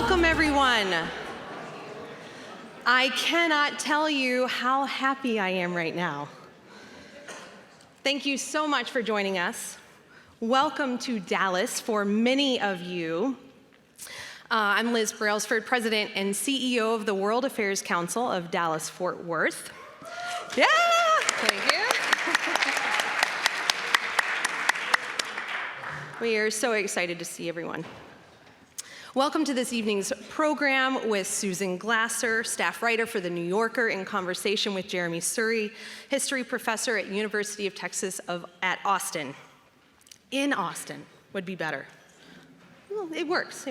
Welcome, everyone. I cannot tell you how happy I am right now. Thank you so much for joining us. Welcome to Dallas for many of you. I'm Liz Brailsford, President and CEO of the World Affairs Council of Dallas-Fort Worth. Yeah, thank you. We are so excited to see everyone. Welcome to this evening's program with Susan Glasser, staff writer for The New Yorker, in conversation with Jeremi Suri, history professor at University of Texas at Austin. In Austin would be better. Well, it works.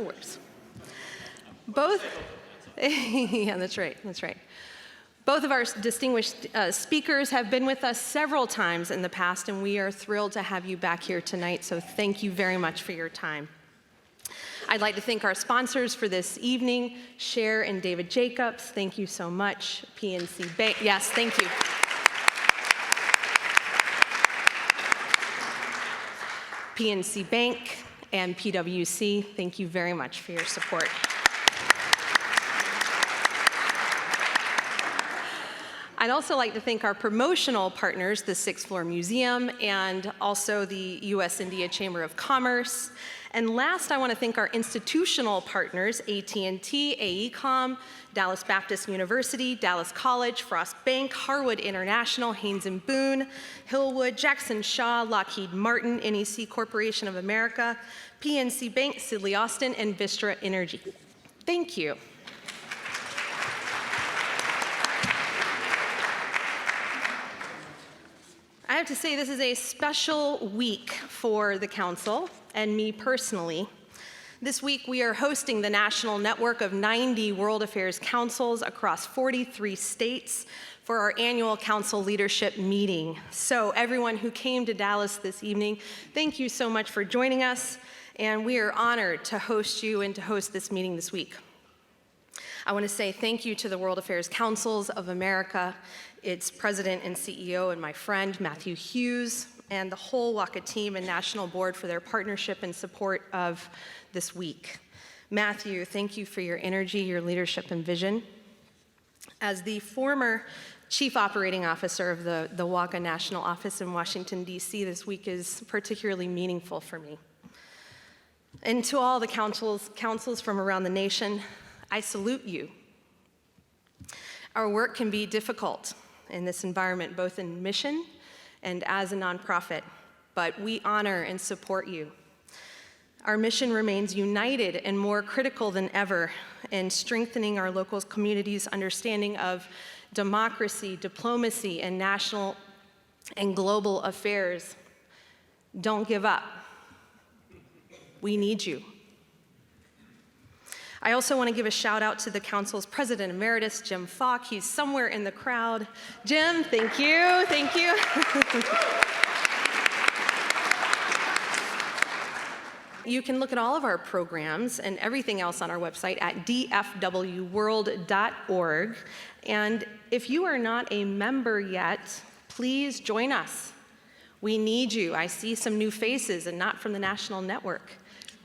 Both, yeah, that's right. Both of our distinguished speakers have been with us several times in the past, and we are thrilled to have you back here tonight, so thank you very much for your time. I'd like to thank our sponsors for this evening, Cher and David Jacobs. Thank you so much. PNC Bank, yes, thank you. PNC Bank and PwC, thank you very much for your support. I'd also like to thank our promotional partners, the Sixth Floor Museum and also the U.S.-India Chamber of Commerce. And last, I want to thank our institutional partners, AT&T, AECOM, Dallas Baptist University, Dallas College, Frost Bank, Harwood International, Haynes & Boone, Hillwood, Jackson Shaw, Lockheed Martin, NEC Corporation of America, PNC Bank, Sidley Austin, and Vistra Energy. Thank you. I have to say this is a special week for the Council and me personally. This week we are hosting the national network of 90 World Affairs Councils across 43 states for our annual Council leadership meeting. So everyone who came to Dallas this evening, thank you so much for joining us, and we are honored to host you and to host this meeting this week. I want to say thank you to the World Affairs Councils of America, its president and CEO, and my friend, Matthew Hughes, and the whole WACA team and National Board for their partnership and support of this week. Matthew, thank you for your energy, your leadership, and vision. As the former Chief Operating Officer of the WACA National Office in Washington, D.C., this week is particularly meaningful for me. And to all the councils from around the nation, I salute you. Our work can be difficult in this environment, both in mission and as a nonprofit, but we honor and support you. Our mission remains united and more critical than ever in strengthening our local communities' understanding of democracy, diplomacy, and national and global affairs. Don't give up. We need you. I also want to give a shout out to the Council's President Emeritus, Jim Falk. He's somewhere in the crowd. Jim, thank you. You can look at all of our programs and everything else on our website at dfwworld.org. And if you are not a member yet, please join us. We need you. I see some new faces and not from the national network.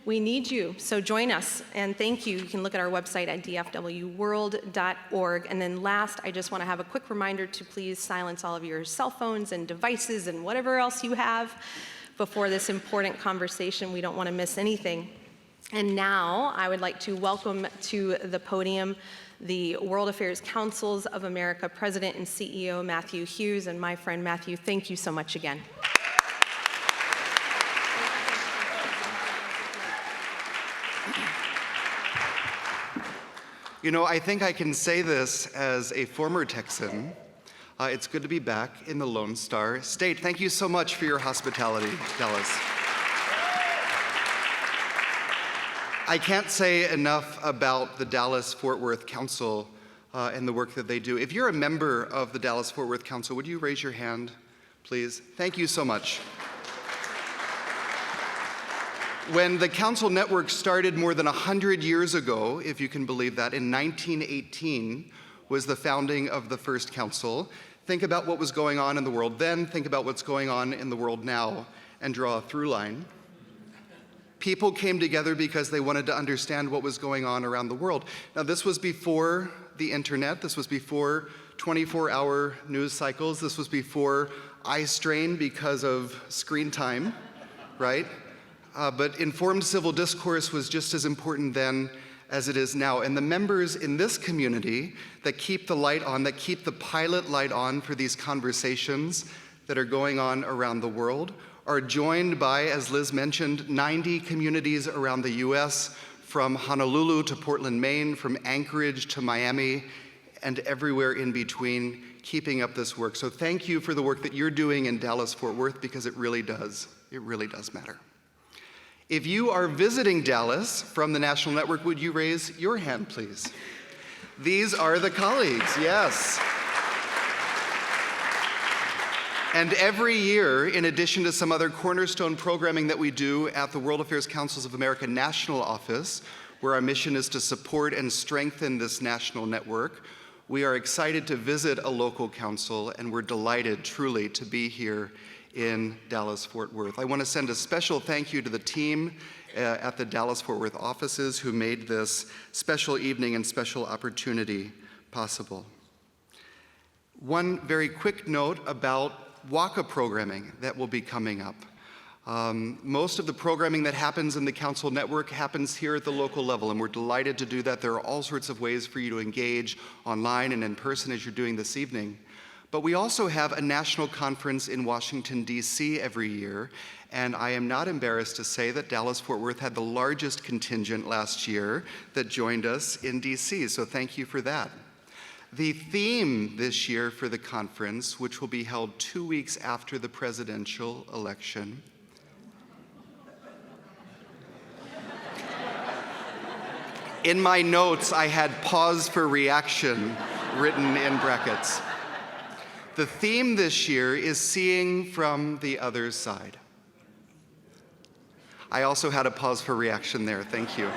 We need you, so join us, and thank you. You can look at our website at dfwworld.org. And then last, I just want to have a quick reminder to please silence all of your cell phones and devices and whatever else you have before this important conversation. We don't want to miss anything. And now, I would like to welcome to the podium the World Affairs Councils of America President and CEO Matthew Hughes. And my friend Matthew, thank you so much again. You know, I think I can say this as a former Texan. It's good to be back in the Lone Star State. Thank you so much for your hospitality, Dallas. I can't say enough about the Dallas-Fort Worth Council and the work that they do. If you're a member of the Dallas-Fort Worth Council, would you raise your hand, please? Thank you so much. When the Council Network started more than 100 years ago, if you can believe that, in 1918 was the founding of the first council. Think about what was going on in the world then, think about what's going on in the world now, and draw a through line. People came together because they wanted to understand what was going on around the world. Now, this was before the internet. This was before 24-hour news cycles. This was before eye strain because of screen time, right? But informed civil discourse was just as important then as it is now. And the members in this community that keep the light on, that keep the pilot light on for these conversations that are going on around the world, are joined by, as Liz mentioned, 90 communities around the US, from Honolulu to Portland, Maine, from Anchorage to Miami, and everywhere in between, keeping up this work. So thank you for the work that you're doing in Dallas-Fort Worth, because it really does matter. If you are visiting Dallas from the National Network, would you raise your hand, please? These are the colleagues, yes. And every year, in addition to some other cornerstone programming that we do at the World Affairs Councils of America National Office, where our mission is to support and strengthen this national network, we are excited to visit a local council, and we're delighted, truly, to be here in Dallas-Fort Worth. I want to send a special thank you to the team at the Dallas-Fort Worth offices who made this special evening and special opportunity possible. One very quick note about WACA programming that will be coming up. Most of the programming that happens in the council network happens here at the local level, and we're delighted to do that. There are all sorts of ways for you to engage online and in person as you're doing this evening. But we also have a national conference in Washington, D.C. every year, and I am not embarrassed to say that Dallas-Fort Worth had the largest contingent last year that joined us in D.C., so thank you for that. The theme this year for the conference, which will be held 2 weeks after the presidential election, in my notes, I had pause for reaction written in brackets. The theme this year is seeing from the other side. I also had a pause for reaction there, thank you.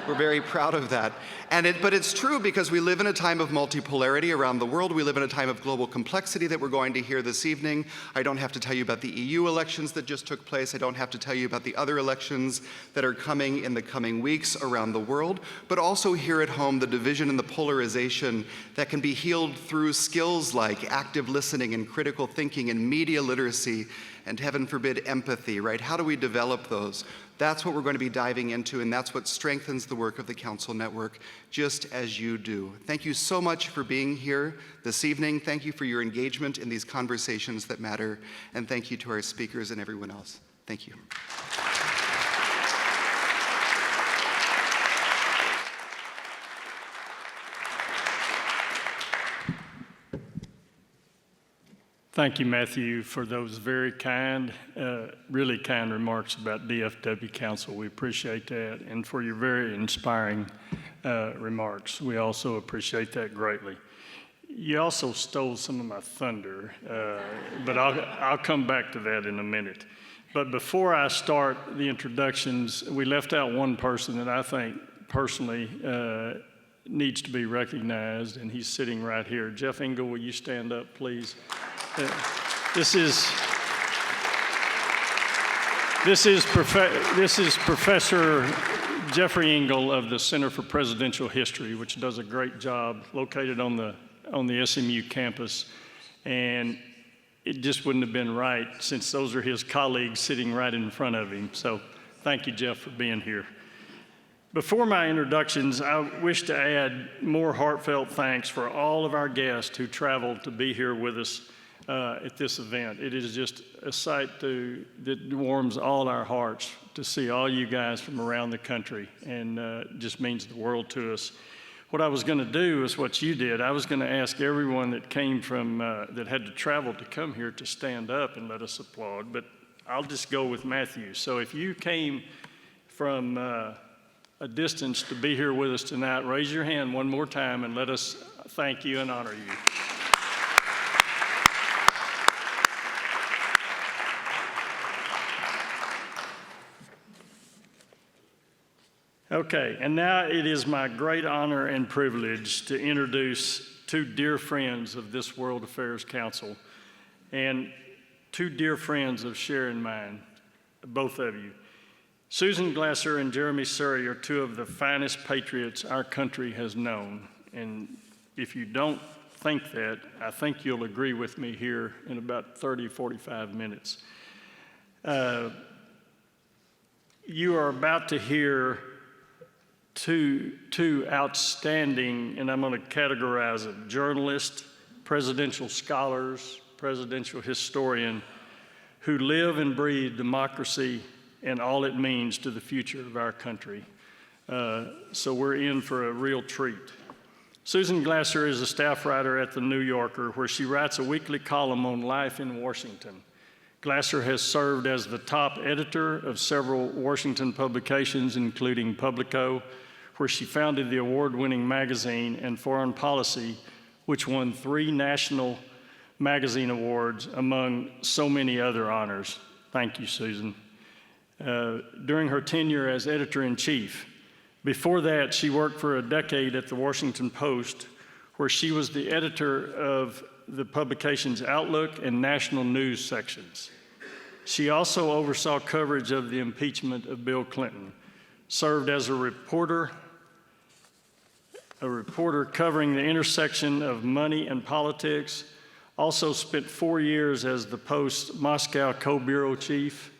We're very proud of that. But it's true, because we live in a time of multipolarity around the world. We live in a time of global complexity that we're going to hear this evening. I don't have to tell you about the EU elections that just took place. I don't have to tell you about the other elections that are coming in the coming weeks around the world, but also here at home, the division and the polarization that can be healed through skills like active listening and critical thinking and media literacy and, heaven forbid, empathy, right? How do we develop those? That's what we're going to be diving into, and that's what strengthens the work of the Council Network, just as you do. Thank you so much for being here this evening. Thank you for your engagement in these conversations that matter, and thank you to our speakers and everyone else. Thank you. Thank you, Matthew, for those very kind, really kind remarks about DFW Council. We appreciate that, and for your very inspiring remarks. We also appreciate that greatly. You also stole some of my thunder, but I'll come back to that in a minute. But before I start the introductions, we left out one person that I think personally needs to be recognized, and he's sitting right here. Jeff Engel, will you stand up, please? This is Professor Jeffrey Engel of the Center for Presidential History, which does a great job, located on the SMU campus. And it just wouldn't have been right, since those are his colleagues sitting right in front of him. So thank you, Jeff, for being here. Before my introductions, I wish to add more heartfelt thanks for all of our guests who traveled to be here with us at this event. It is just a sight that warms all our hearts to see all you guys from around the country, and just means the world to us. What I was going to do is what you did. I was going to ask everyone that came from, that had to travel to come here, to stand up and let us applaud, but I'll just go with Matthew. So if you came from a distance to be here with us tonight, raise your hand one more time and let us thank you and honor you. Okay, and now it is my great honor and privilege to introduce two dear friends of this World Affairs Council, and two dear friends of Sharon mine, both of you. Susan Glasser and Jeremi Suri are two of the finest patriots our country has known. And if you don't think that, I think you'll agree with me here in about 30, 45 minutes. You are about to hear two outstanding, and I'm going to categorize them, journalists, presidential scholars, presidential historian, who live and breathe democracy and all it means to the future of our country. So we're in for a real treat. Susan Glasser is a staff writer at The New Yorker, where she writes a weekly column on life in Washington. Glasser has served as the top editor of several Washington publications, including Publico, where she founded the award-winning magazine, and Foreign Policy, which won 3 national magazine awards, among so many other honors. Thank you, Susan. During her tenure as editor-in-chief. Before that, she worked for a decade at the Washington Post, where she was the editor of the publication's Outlook and National News sections. She also oversaw coverage of the impeachment of Bill Clinton, served as a reporter covering the intersection of money and politics, also spent 4 years as the Post's Moscow co-bureau chief,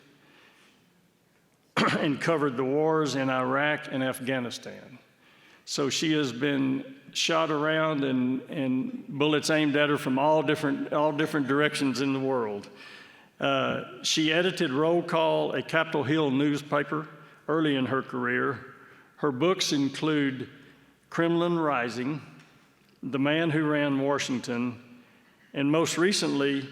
and covered the wars in Iraq and Afghanistan. So she has been shot around and bullets aimed at her from all different directions in the world. She edited Roll Call, a Capitol Hill newspaper, early in her career. Her books include Kremlin Rising, The Man Who Ran Washington, and most recently,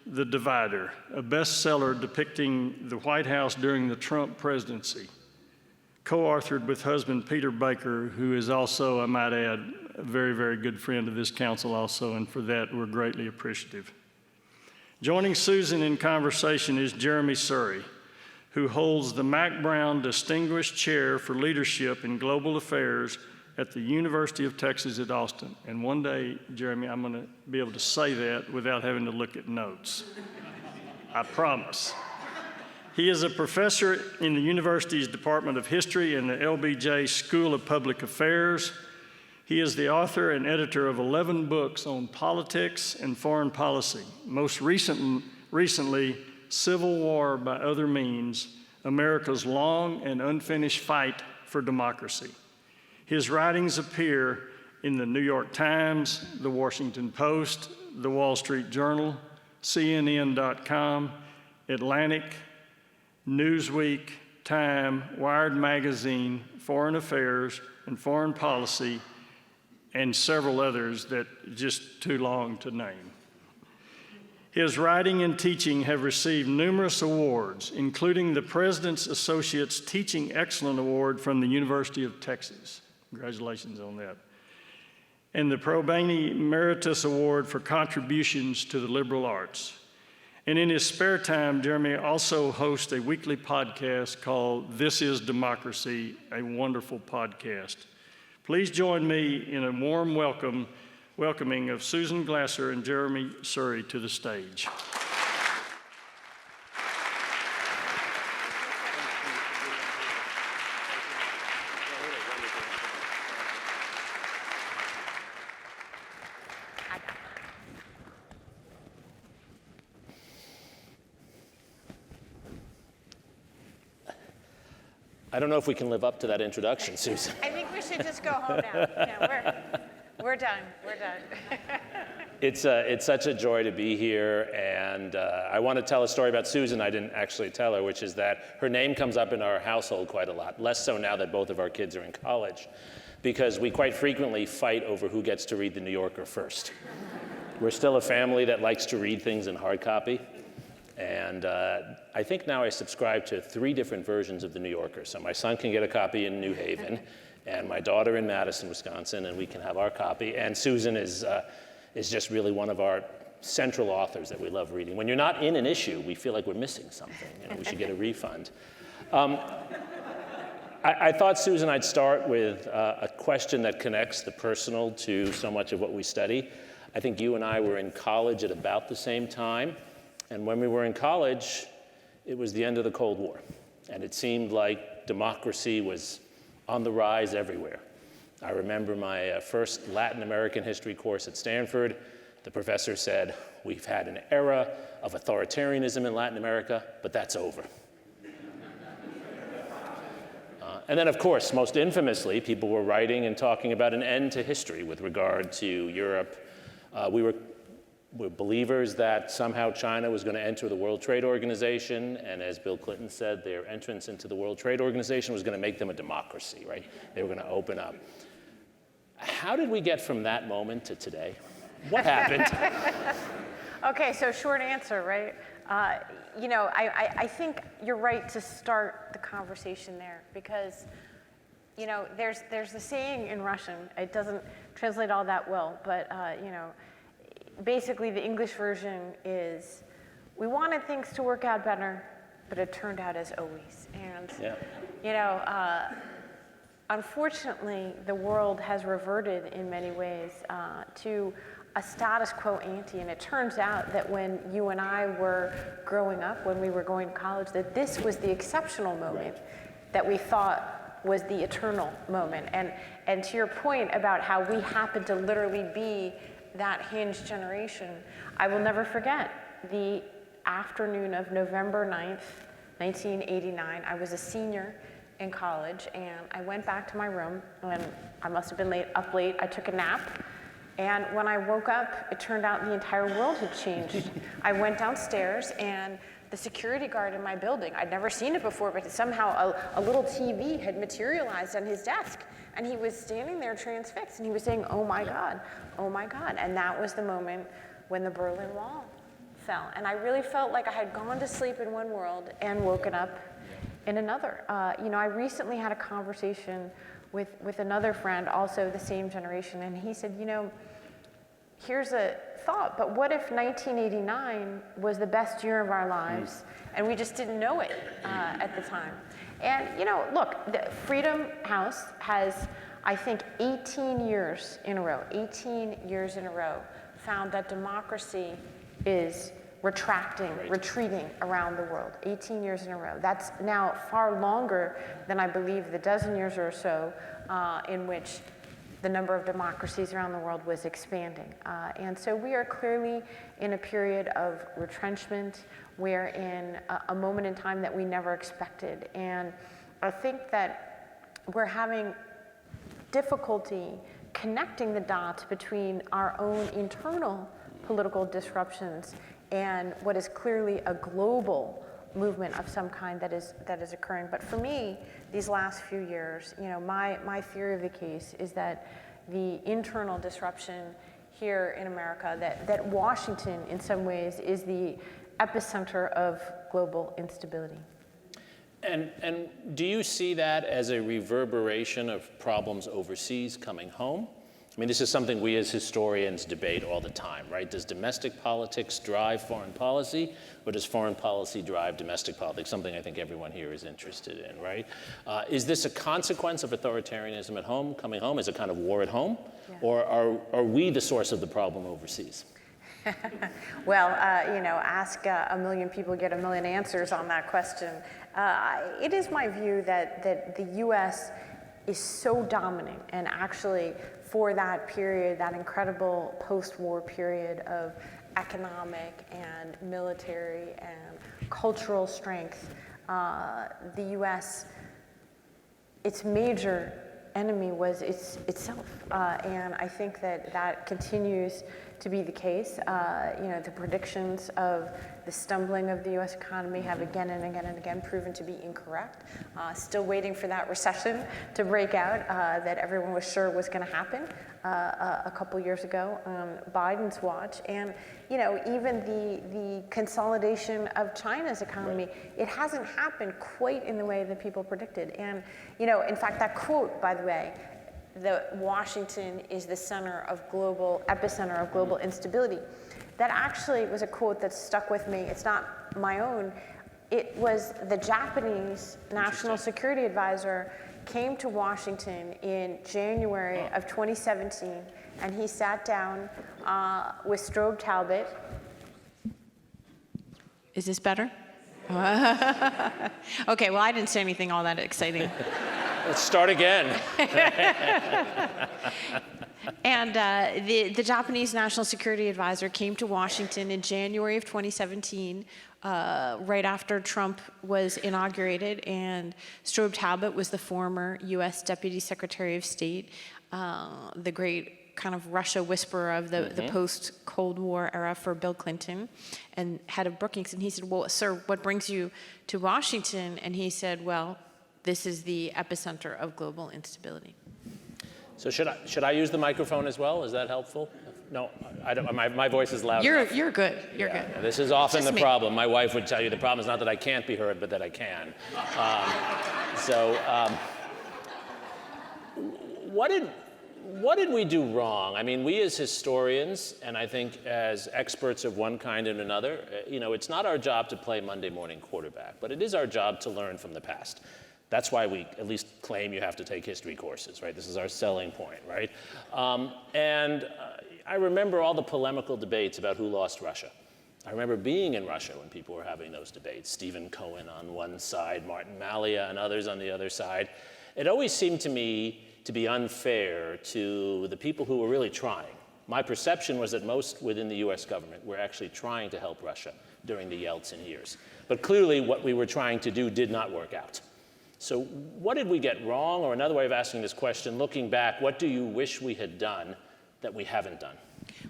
The Divider, a bestseller depicting the White House during the Trump presidency, co-authored with husband Peter Baker, who is also, I might add, a very, very good friend of this council also, and for that we're greatly appreciative. Joining Susan in conversation is Jeremi Suri, who holds the Mac Brown Distinguished Chair for Leadership in Global Affairs at the University of Texas at Austin. And one day, Jeremi, I'm going to be able to say that without having to look at notes. I promise. He is a professor in the university's Department of History and the LBJ School of Public Affairs. He is the author and editor of 11 books on politics and foreign policy. Most recently, Civil War by Other Means, America's Long and Unfinished Fight for Democracy. His writings appear in the New York Times, the Washington Post, the Wall Street Journal, CNN.com, Atlantic, Newsweek, Time, Wired Magazine, Foreign Affairs, and Foreign Policy, and several others that are just too long to name. His writing and teaching have received numerous awards, including the President's Associates Teaching Excellence Award from the University of Texas. Congratulations on that. And the Probani Emeritus Award for contributions to the liberal arts. And in his spare time, Jeremi also hosts a weekly podcast called This Is Democracy, a wonderful podcast. Please join me in a warm welcoming of Susan Glasser and Jeremi Suri to the stage. I don't know if we can live up to that introduction, Susan. I think we should just go home now. No, we're done. We're done. It's such a joy to be here, and I want to tell a story about Susan I didn't actually tell her, which is that her name comes up in our household quite a lot, less so now that both of our kids are in college, because we quite frequently fight over who gets to read The New Yorker first. We're still a family that likes to read things in hard copy. And I think now I subscribe to 3 different versions of The New Yorker. So my son can get a copy in New Haven, and my daughter in Madison, Wisconsin, and we can have our copy. And Susan is just really one of our central authors that we love reading. When you're not in an issue, we feel like we're missing something. We should get a refund. I thought, Susan, I'd start with a question that connects the personal to so much of what we study. I think you and I were in college at about the same time. And when we were in college, it was the end of the Cold War. and it seemed like democracy was on the rise everywhere. I remember my first Latin American history course at Stanford. The professor said, "We've had an era of authoritarianism in Latin America, but that's over." And then, of course, most infamously, people were writing and talking about an end to history with regard to Europe. We were believers that somehow China was going to enter the World Trade Organization, and as Bill Clinton said, their entrance into the World Trade Organization was going to make them a democracy, right? They were going to open up. How did we get from that moment to today? What happened? Okay, so short answer, right? I think you're right to start the conversation there because, there's a saying in Russian. It doesn't translate all that well, but, basically the English version is, we wanted things to work out better, but it turned out as always. And, unfortunately, the world has reverted in many ways to a status quo ante, and it turns out that when you and I were growing up, when we were going to college, that this was the exceptional moment that we thought was the eternal moment. And to your point about how we happen to literally be that hinged generation, I will never forget the afternoon of November 9th, 1989. I was a senior in college, and I went back to my room, and I must have been up late. I took a nap. And when I woke up, it turned out the entire world had changed. I went downstairs, and the security guard in my building, I'd never seen it before, but somehow a little TV had materialized on his desk. And he was standing there transfixed, and he was saying, "Oh my God, oh my God." And that was the moment when the Berlin Wall fell. And I really felt like I had gone to sleep in one world and woken up in another. I recently had a conversation with another friend, also the same generation, and he said, here's a thought, but what if 1989 was the best year of our lives and we just didn't know it at the time? And, look, the Freedom House has, I think, 18 years in a row, found that democracy is retreating around the world, 18 years in a row. That's now far longer than I believe the dozen years or so in which the number of democracies around the world was expanding. And so we are clearly in a period of retrenchment. We're in a moment in time that we never expected. And I think that we're having difficulty connecting the dots between our own internal political disruptions and what is clearly a global movement of some kind that is occurring. But for me, these last few years, my theory of the case is that the internal disruption here in America, that Washington in some ways is the epicenter of global instability. And do you see that as a reverberation of problems overseas coming home? I mean, this is something we as historians debate all the time, right? Does domestic politics drive foreign policy, or does foreign policy drive domestic politics? Something I think everyone here is interested in, right? Is this a consequence of authoritarianism at home, coming home? Is it kind of war at home? Yeah. Or are we the source of the problem overseas? Well, ask a million people, get a million answers on that question. It is my view that the U.S. is so dominant, and actually for that period, that incredible post-war period of economic and military and cultural strength, the U.S., its major enemy was itself. And I think that continues to be the case. The predictions of the stumbling of the U.S. economy have again and again and again proven to be incorrect. Still waiting for that recession to break out that everyone was sure was going to happen a couple years ago on Biden's watch. And even the consolidation of China's economy, it hasn't happened quite in the way that people predicted. And in fact, that quote, by the way, that Washington is the epicenter of global instability, that actually was a quote that stuck with me. It's not my own. It was the Japanese National Security Advisor came to Washington in January of 2017, and he sat down with Strobe Talbott. Is this better? Okay, well, I didn't say anything all that exciting. Let's start again. And the Japanese National Security Advisor came to Washington in January of 2017, right after Trump was inaugurated, and Strobe Talbott was the former U.S. Deputy Secretary of State, the great kind of Russia whisperer of the post-Cold War era for Bill Clinton, and head of Brookings. And he said, well, sir, what brings you to Washington? And he said, well, this is the epicenter of global instability. So should I use the microphone as well? Is that helpful? No, I don't. My voice is loud enough. You're good. You're good. Yeah, this is often the me. problem. My wife would tell you the problem is not that I can't be heard, but that I can. What did we do wrong? I mean, we as historians, and I think as experts of one kind and another, it's not our job to play Monday morning quarterback, but it is our job to learn from the past. That's why we at least claim you have to take history courses, right? This is our selling point, right? I remember all the polemical debates about who lost Russia. I remember being in Russia when people were having those debates. Stephen Cohen on one side, Martin Malia and others on the other side. It always seemed to me to be unfair to the people who were really trying. My perception was that most within the US government were actually trying to help Russia during the Yeltsin years. But clearly what we were trying to do did not work out. So what did we get wrong? Or another way of asking this question, looking back, what do you wish we had done that we haven't done?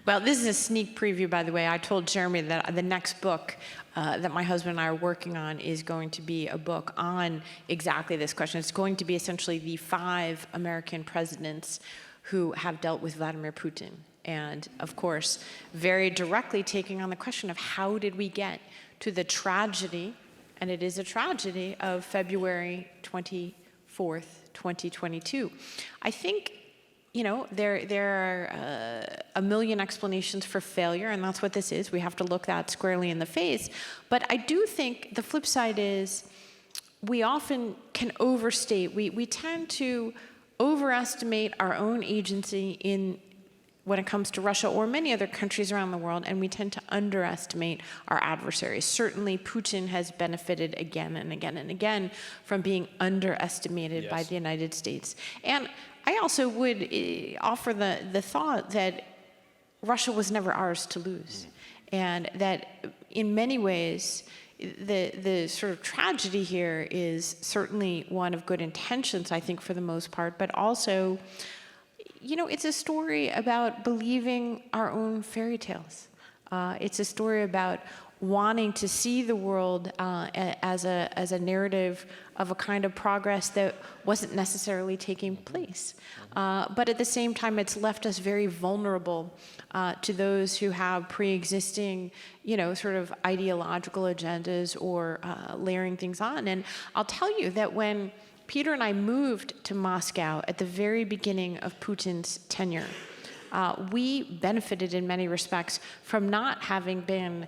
Well, this is a sneak preview, by the way. I told Jeremy that the next book that my husband and I are working on is going to be a book on exactly this question. It's going to be essentially the 5 American presidents who have dealt with Vladimir Putin. And of course, very directly taking on the question of how did we get to the tragedy, and it is a tragedy, of February 24th, 2022. I think, there are a million explanations for failure, and that's what this is. We have to look that squarely in the face. But I do think the flip side is we often can overstate. We tend to overestimate our own agency when it comes to Russia or many other countries around the world, and we tend to underestimate our adversaries. Certainly, Putin has benefited again and again and again from being underestimated by the United States. And I also would offer the thought that Russia was never ours to lose, and that in many ways, the sort of tragedy here is certainly one of good intentions, I think, for the most part, but also, it's a story about believing our own fairy tales. It's a story about wanting to see the world as a narrative of a kind of progress that wasn't necessarily taking place. But at the same time, it's left us very vulnerable to those who have pre-existing, sort of ideological agendas or layering things on. And I'll tell you that when Peter and I moved to Moscow at the very beginning of Putin's tenure, we benefited in many respects from not having been,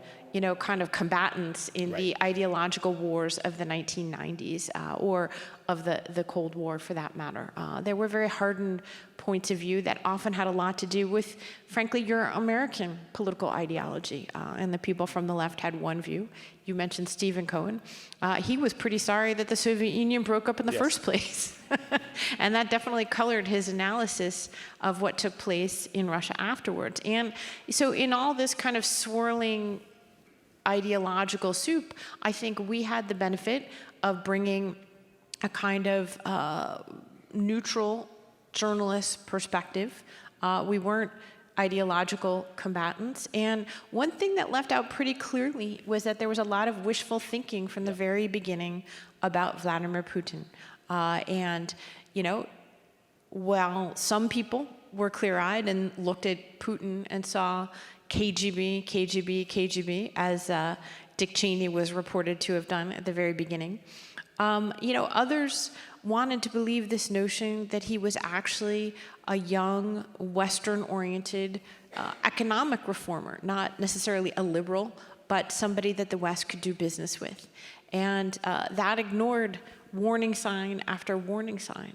kind of combatants in the ideological wars of the 1990s or of the Cold War, for that matter. There were very hardened points of view that often had a lot to do with, frankly, your American political ideology. And the people from the left had one view. You mentioned Stephen Cohen. He was pretty sorry that the Soviet Union broke up in the first place. And that definitely colored his analysis of what took place in Russia afterwards. And so in all this kind of swirling ideological soup, I think we had the benefit of bringing a kind of neutral journalist perspective. We weren't ideological combatants. And one thing that left out pretty clearly was that there was a lot of wishful thinking from the very beginning about Vladimir Putin. While some people were clear-eyed and looked at Putin and saw KGB, KGB, KGB, as Dick Cheney was reported to have done at the very beginning, others wanted to believe this notion that he was actually a young, Western-oriented economic reformer, not necessarily a liberal, but somebody that the West could do business with. And that ignored warning sign after warning sign,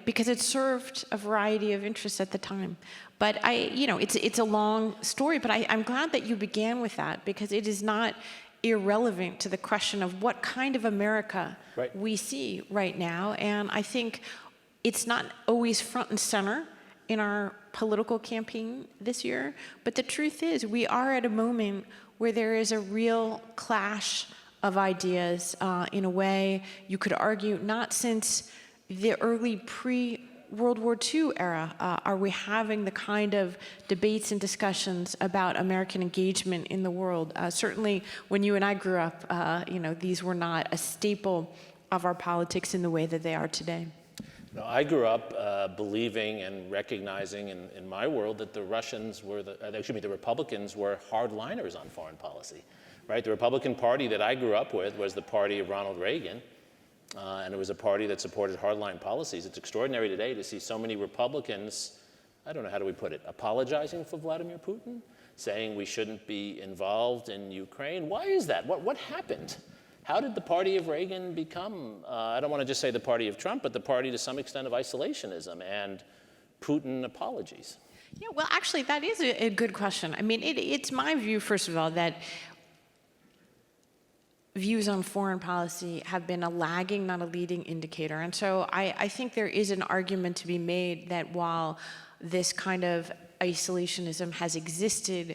because it served a variety of interests at the time. But it's a long story, but I'm glad that you began with that, because it is not irrelevant to the question of what kind of America Right. we see right now. And I think it's not always front and center in our political campaign this year, but the truth is we are at a moment where there is a real clash of ideas in a way you could argue not since the early World War II era are we having the kind of debates and discussions about American engagement in the world. Certainly when you and I grew up, these were not a staple of our politics in the way that they are today. No, I grew up believing and recognizing in my world that the Republicans were hardliners on foreign policy, right? The Republican Party that I grew up with was the party of Ronald Reagan. And it was a party that supported hardline policies. It's extraordinary today to see so many Republicans, I don't know, how do we put it, apologizing for Vladimir Putin, saying we shouldn't be involved in Ukraine. Why is that? What happened? How did the party of Reagan become, I don't want to just say the party of Trump, but the party to some extent of isolationism and Putin apologies? Yeah, well, actually, that is a good question. I mean, it's my view, first of all, that views on foreign policy have been a lagging, not a leading indicator. And so I think there is an argument to be made that while this kind of isolationism has existed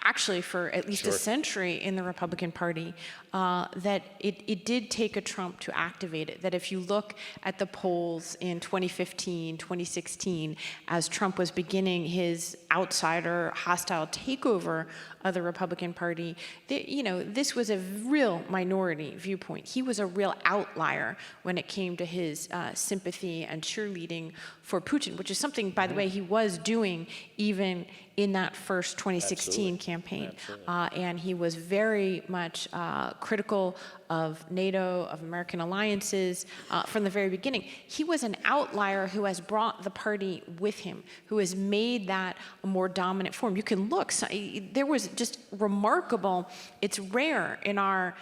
actually for at least a century in the Republican Party, that it did take a Trump to activate it. That if you look at the polls in 2015, 2016, as Trump was beginning his outsider, hostile takeover of the Republican Party, this was a real minority viewpoint. He was a real outlier when it came to his sympathy and cheerleading for Putin, which is something, by the way, he was doing even in that first 2016 campaign. And he was very much critical of NATO, of American alliances from the very beginning. He was an outlier who has brought the party with him, who has made that a more dominant form. You can look, there was just remarkable, it's rare in our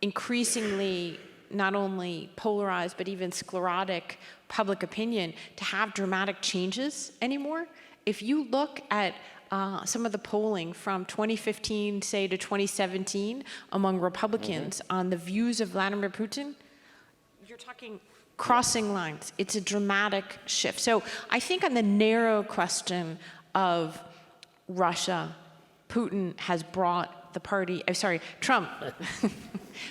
increasingly not only polarized but even sclerotic public opinion to have dramatic changes anymore. If you look at some of the polling from 2015, say, to 2017 among Republicans on the views of Vladimir Putin, you're talking crossing lines. It's a dramatic shift. So I think on the narrow question of Russia, Putin has brought the party, Trump,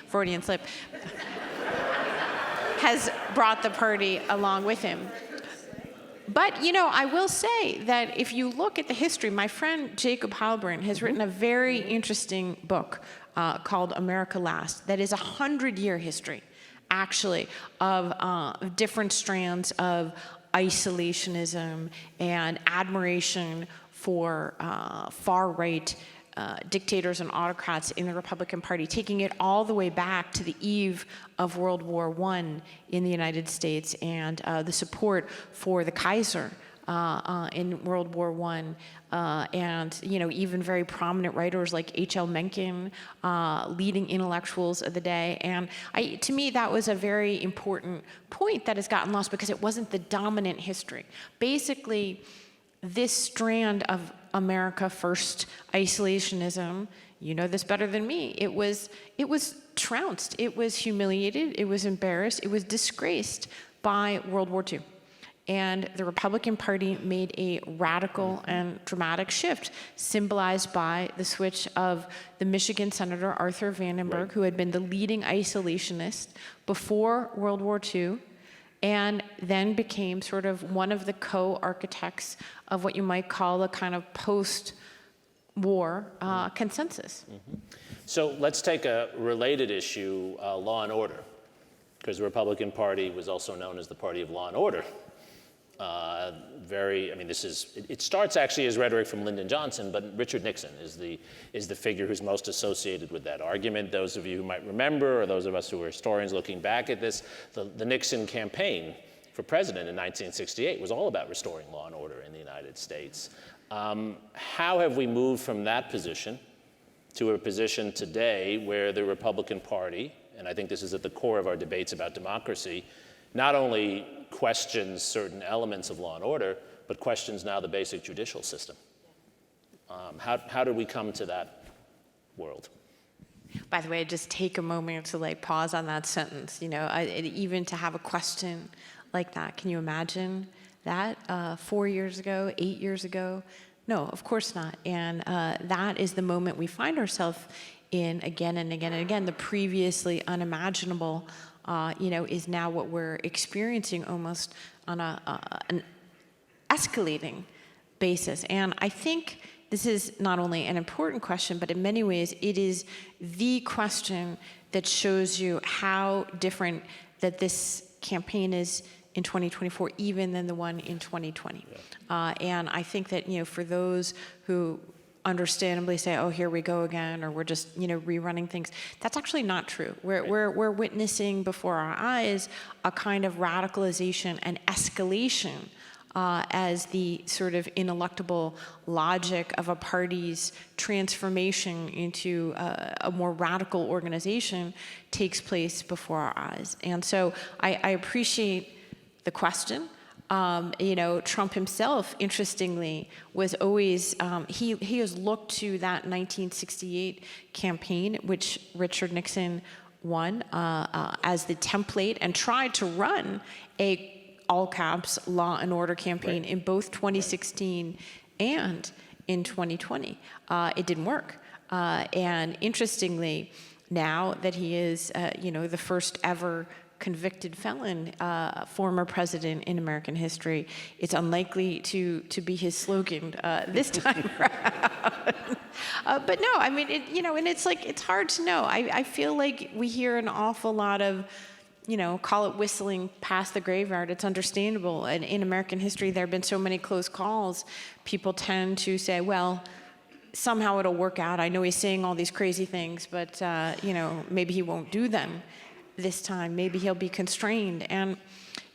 Freudian slip, has brought the party along with him. But, I will say that if you look at the history, my friend Jacob Heilbrunn has written a very interesting book called America Last that is a 100-year history, actually, of different strands of isolationism and admiration for far-right dictators and autocrats in the Republican Party, taking it all the way back to the eve of World War I in the United States and the support for the Kaiser in World War I, and even very prominent writers like H.L. Mencken, leading intellectuals of the day. And to me, that was a very important point that has gotten lost because it wasn't the dominant history. Basically, this strand of America First isolationism, you know this better than me, it was trounced, it was humiliated, it was embarrassed, it was disgraced by World War II. And the Republican Party made a radical and dramatic shift, symbolized by the switch of the Michigan Senator Arthur Vandenberg, who had been the leading isolationist before World War II, and then became sort of one of the co-architects of what you might call a kind of post-war consensus. So let's take a related issue, law and order, because the Republican Party was also known as the party of law and order. It starts actually as rhetoric from Lyndon Johnson, but Richard Nixon is the figure who's most associated with that argument. Those of you who might remember, or those of us who are historians looking back at this, the Nixon campaign for president in 1968 was all about restoring law and order in the United States. How have we moved from that position to a position today where the Republican Party, and I think this is at the core of our debates about democracy, not only questions certain elements of law and order, but questions now the basic judicial system? How did we come to that world? By the way, just take a moment to like pause on that sentence. Even to have a question like that, can you imagine that 4 years ago, 8 years ago? No, of course not. And that is the moment we find ourselves in again and again and again. The previously unimaginable, is now what we're experiencing almost on an escalating basis. And I think this is not only an important question, but in many ways, it is the question that shows you how different that this campaign is in 2024, even than the one in 2020. Yeah. And I think that, for those who understandably say, oh, here we go again, or we're just, rerunning things, that's actually not true. We're witnessing before our eyes a kind of radicalization and escalation as the sort of ineluctable logic of a party's transformation into a more radical organization takes place before our eyes. And so I appreciate the question. Trump himself, interestingly, was always, he has looked to that 1968 campaign, which Richard Nixon won, as the template, and tried to run a all caps law and order campaign in both 2016 and in 2020. It didn't work. And interestingly, now that he is, the first ever convicted felon, former president in American history, it's unlikely to be his slogan this time around. But no, I mean, and it's like, it's hard to know. I feel like we hear an awful lot of, call it whistling past the graveyard. It's understandable. And in American history, there have been so many close calls. People tend to say, well, somehow it'll work out. I know he's saying all these crazy things, but, maybe he won't do them this time. Maybe he'll be constrained. And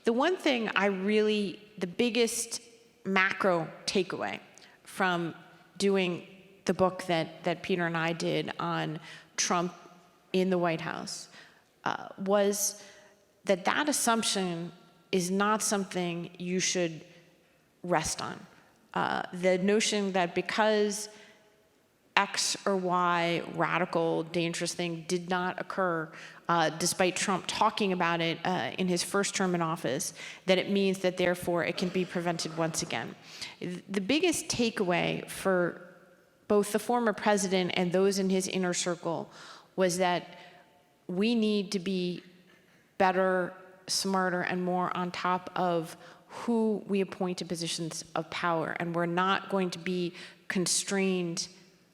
the one thing the biggest macro takeaway from doing the book that Peter and I did on Trump in the White House was that assumption is not something you should rest on. The notion that because X or Y radical, dangerous thing did not occur, despite Trump talking about it in his first term in office, that it means that therefore it can be prevented once again. The biggest takeaway for both the former president and those in his inner circle was that we need to be better, smarter, and more on top of who we appoint to positions of power, and we're not going to be constrained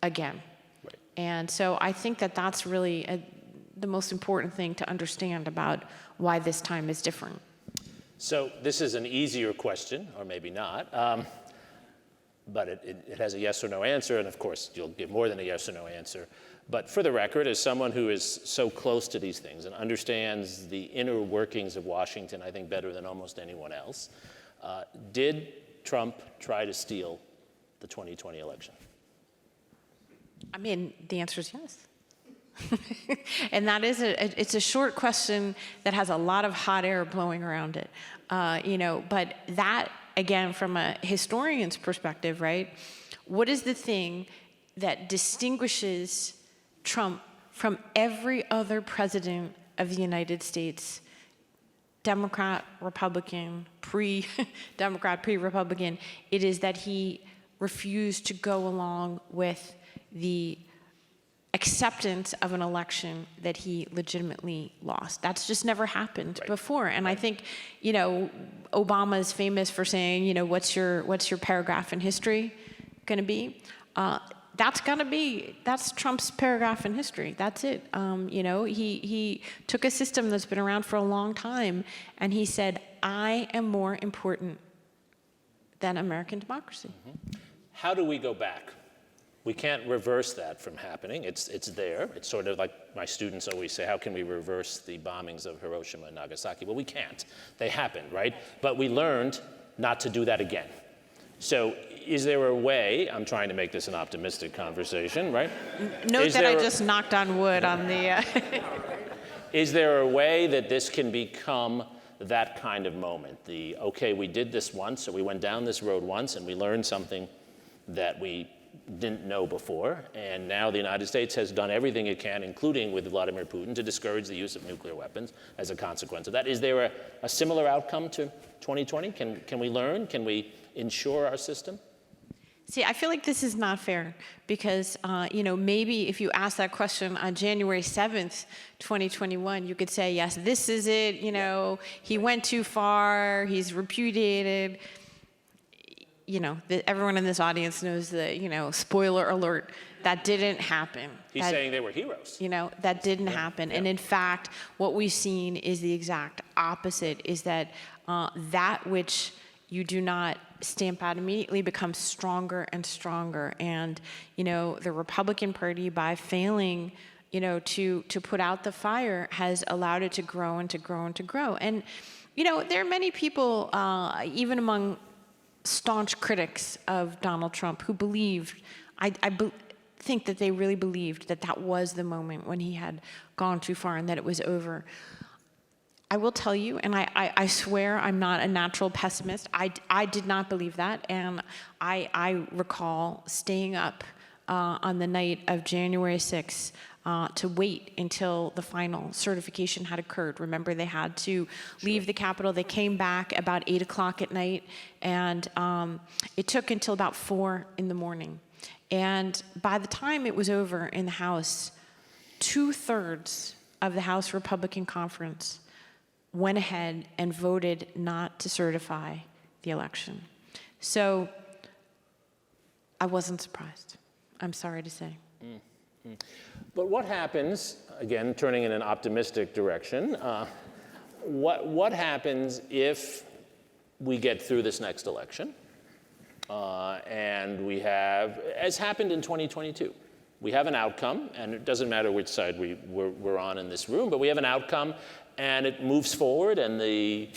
again. Right. And so I think that that's really the most important thing to understand about why this time is different. So this is an easier question, or maybe not, but it has a yes or no answer, and of course you'll give more than a yes or no answer. But for the record, as someone who is so close to these things and understands the inner workings of Washington, I think better than almost anyone else, did Trump try to steal the 2020 election? I mean, the answer is yes. And that is it's a short question that has a lot of hot air blowing around it. But that, again, from a historian's perspective, right? What is the thing that distinguishes Trump from every other president of the United States, Democrat, Republican, pre-Democrat, pre-Republican? It is that he refused to go along with the acceptance of an election that he legitimately lost. That's just never happened before. And I think, Obama is famous for saying, what's your paragraph in history going to be? That's Trump's paragraph in history. That's it. He took a system that's been around for a long time, and he said, I am more important than American democracy. Mm-hmm. How do we go back? We can't reverse that from happening. It's there. It's sort of like my students always say, how can we reverse the bombings of Hiroshima and Nagasaki? Well, we can't. They happened, right? But we learned not to do that again. So is there a way, I'm trying to make this an optimistic conversation, right? Note that I just knocked on wood on the... Is there a way that this can become that kind of moment? Okay, we did this once, or we went down this road once, and we learned something that we didn't know before. And now the United States has done everything it can, including with Vladimir Putin, to discourage the use of nuclear weapons as a consequence of that. Is there a similar outcome to 2020? Can we learn? Can we ensure our system? See, I feel like this is not fair because, maybe if you ask that question on January 7th, 2021, you could say, yes, this is it, he went too far, he's repudiated. Everyone in this audience knows that, spoiler alert, that didn't happen. He's saying they were heroes. That didn't happen. Yeah. And in fact, what we've seen is the exact opposite, is that that which you do not stamp out immediately becomes stronger and stronger. And, the Republican Party, by failing, to put out the fire, has allowed it to grow and to grow and to grow. And, there are many people, even among staunch critics of Donald Trump, who believed, think that they really believed that that was the moment when he had gone too far and that it was over. I will tell you, and I swear I'm not a natural pessimist, I did not believe that, and I recall staying up on the night of January 6th to wait until the final certification had occurred. Remember, they had to leave the Capitol. They came back about 8 o'clock at night, and it took until about 4 in the morning. And by the time it was over in the House, 2/3 of the House Republican Conference went ahead and voted not to certify the election. So I wasn't surprised, I'm sorry to say. But what happens, again, turning in an optimistic direction, what happens if we get through this next election and we have, as happened in 2022, we have an outcome, and it doesn't matter which side we're on in this room, but we have an outcome, and it moves forward, and the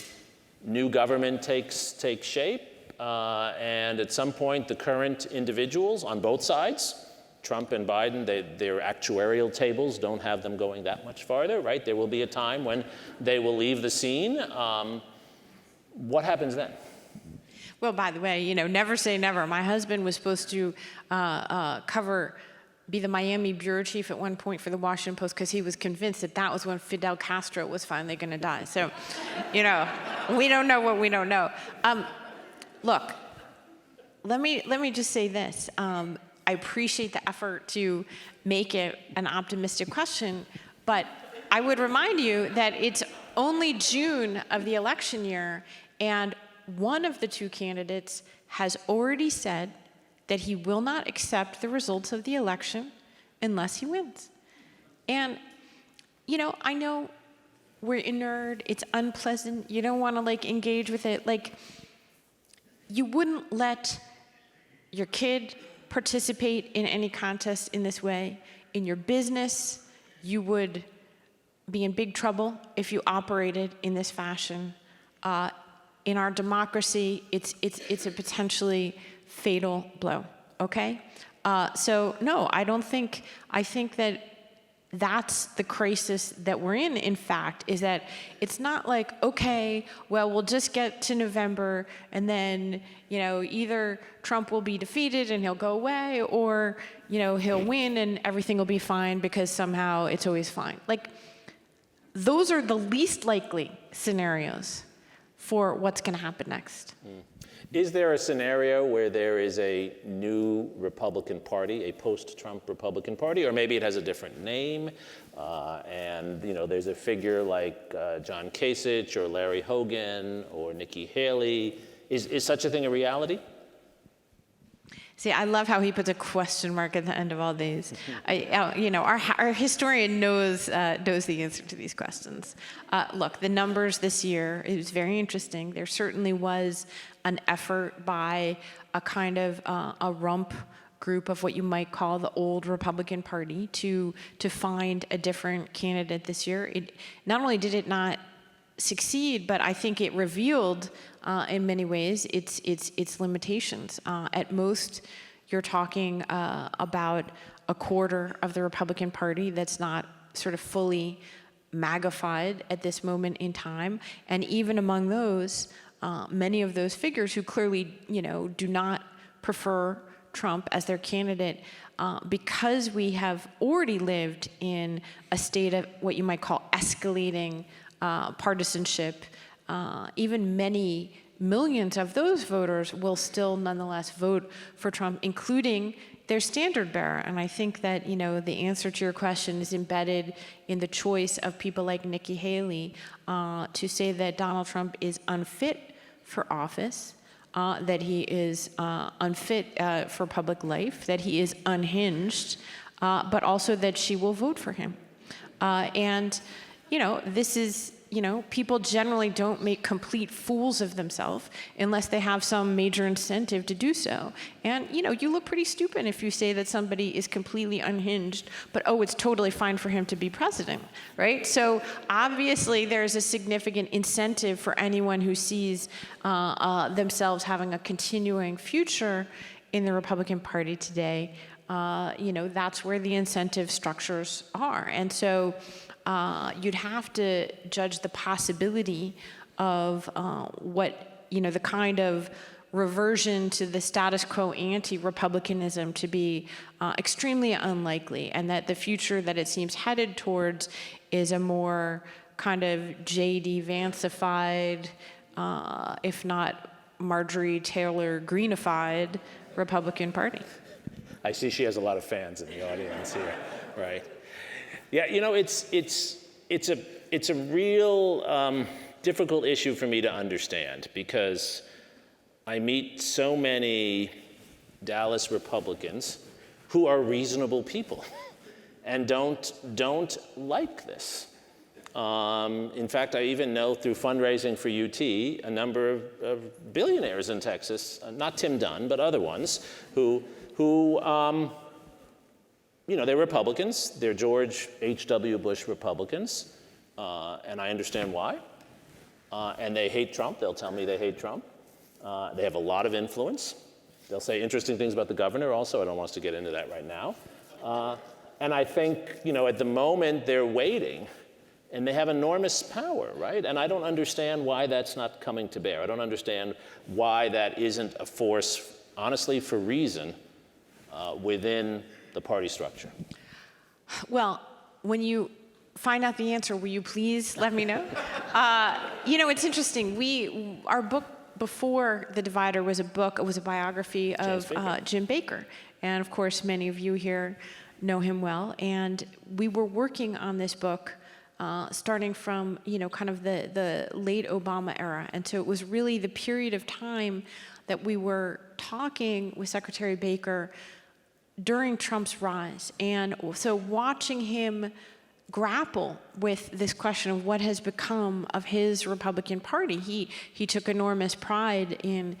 new government takes shape, and at some point, the current individuals on both sides, Trump and Biden, their actuarial tables don't have them going that much farther, right? There will be a time when they will leave the scene. What happens then? Well, by the way, never say never. My husband was supposed to be the Miami bureau chief at one point for the Washington Post because he was convinced that was when Fidel Castro was finally going to die. So, we don't know what we don't know. Look, let me just say this. I appreciate the effort to make it an optimistic question, but I would remind you that it's only June of the election year, and one of the two candidates has already said that he will not accept the results of the election unless he wins. And, I know we're inured, it's unpleasant, you don't want to engage with it. You wouldn't let your kid participate in any contest in this way. In your business, you would be in big trouble if you operated in this fashion. In our democracy, it's a potentially fatal blow, okay? So no, I think that that's the crisis that we're in fact, is that it's not okay, well, we'll just get to November and then, either Trump will be defeated and he'll go away, or, he'll win and everything will be fine because somehow it's always fine. Those are the least likely scenarios for what's going to happen next. Is there a scenario where there is a new Republican Party, a post-Trump Republican Party, or maybe it has a different name, and there's a figure like John Kasich or Larry Hogan or Nikki Haley? Is such a thing a reality? See, I love how he puts a question mark at the end of all these. Our historian knows the answer to these questions. Look, the numbers this year, it was very interesting. There certainly was an effort by a kind of a rump group of what you might call the old Republican Party to find a different candidate this year. Not only did it not succeed, but I think it revealed in many ways its limitations. At most, you're talking about a quarter of the Republican Party that's not sort of fully magnified at this moment in time. And even among those, many of those figures who clearly, do not prefer Trump as their candidate because we have already lived in a state of what you might call escalating partisanship. Even many millions of those voters will still nonetheless vote for Trump, including their standard bearer. And I think that, the answer to your question is embedded in the choice of people like Nikki Haley to say that Donald Trump is unfit for office, that he is unfit for public life, that he is unhinged, but also that she will vote for him. This is, people generally don't make complete fools of themselves unless they have some major incentive to do so. And, you look pretty stupid if you say that somebody is completely unhinged, but, it's totally fine for him to be president, right? So obviously there's a significant incentive for anyone who sees themselves having a continuing future in the Republican Party today. That's where the incentive structures are. And so you'd have to judge the possibility of what, the kind of reversion to the status quo anti-republicanism to be extremely unlikely, and that the future that it seems headed towards is a more kind of J.D. Vance-ified, if not Marjorie Taylor Greenified Republican Party. I see she has a lot of fans in the audience here, right? Yeah, it's a real difficult issue for me to understand, because I meet so many Dallas Republicans who are reasonable people and don't like this. In fact, I even know through fundraising for UT a number of billionaires in Texas, not Tim Dunn, but other ones, who they're Republicans. They're George H.W. Bush Republicans, and I understand why. And they hate Trump. They'll tell me they hate Trump. They have a lot of influence. They'll say interesting things about the governor also. I don't want us to get into that right now. And I think, at the moment they're waiting, and they have enormous power, right? And I don't understand why that's not coming to bear. I don't understand why that isn't a force, honestly, for reason, within the party structure. Well, when you find out the answer, will you please let me know? It's interesting. Our book before The Divider was a biography of Jim Baker. And of course, many of you here know him well. And we were working on this book starting from, kind of the late Obama era. And so it was really the period of time that we were talking with Secretary Baker during Trump's rise. And so watching him grapple with this question of what has become of his Republican Party, he took enormous pride in,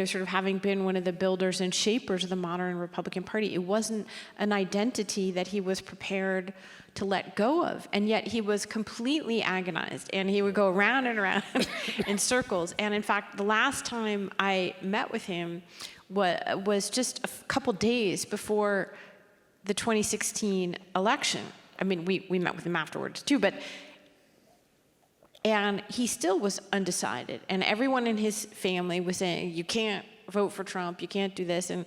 sort of having been one of the builders and shapers of the modern Republican Party. It wasn't an identity that he was prepared to let go of, and yet he was completely agonized, and he would go around and around in circles. And in fact, the last time I met with him was just a couple days before the 2016 election. I mean, we met with him afterwards too, and he still was undecided. And everyone in his family was saying, you can't vote for Trump, you can't do this. And,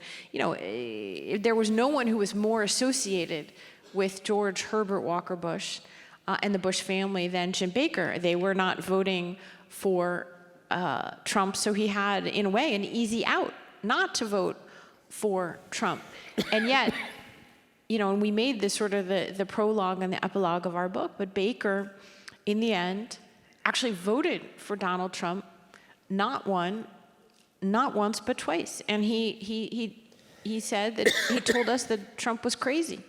there was no one who was more associated with George Herbert Walker Bush and the Bush family than Jim Baker. They were not voting for Trump, so he had, in a way, an easy out not to vote for Trump. And yet, and we made this sort of the prologue and the epilogue of our book, but Baker, in the end, actually voted for Donald Trump, not once, but twice. And he said that he told us that Trump was crazy.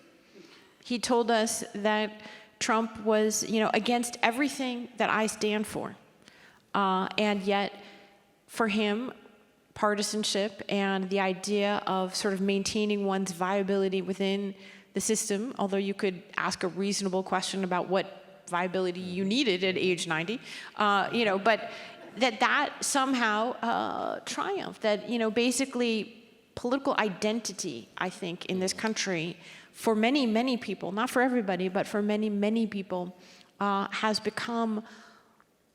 He told us that Trump was, against everything that I stand for. And yet, for him, partisanship and the idea of sort of maintaining one's viability within the system, although you could ask a reasonable question about what viability you needed at age 90, but that somehow triumphed, that, basically political identity, I think, in this country, for many, many people, not for everybody, but for many, many people, has become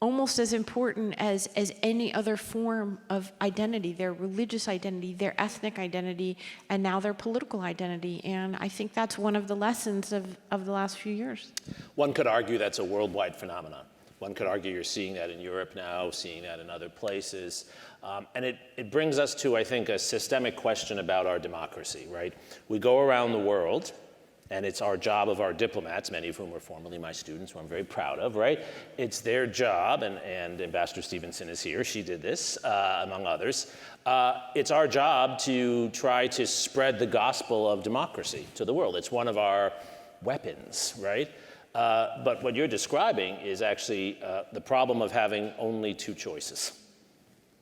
almost as important as any other form of identity, their religious identity, their ethnic identity, and now their political identity. And I think that's one of the lessons of the last few years. One could argue that's a worldwide phenomenon. One could argue you're seeing that in Europe now, seeing that in other places. And it brings us to, I think, a systemic question about our democracy, right? We go around the world, and it's our job of our diplomats, many of whom were formerly my students, who I'm very proud of, right? It's their job, and Ambassador Stevenson is here, she did this, among others. It's our job to try to spread the gospel of democracy to the world. It's one of our weapons, right? But what you're describing is actually the problem of having only two choices,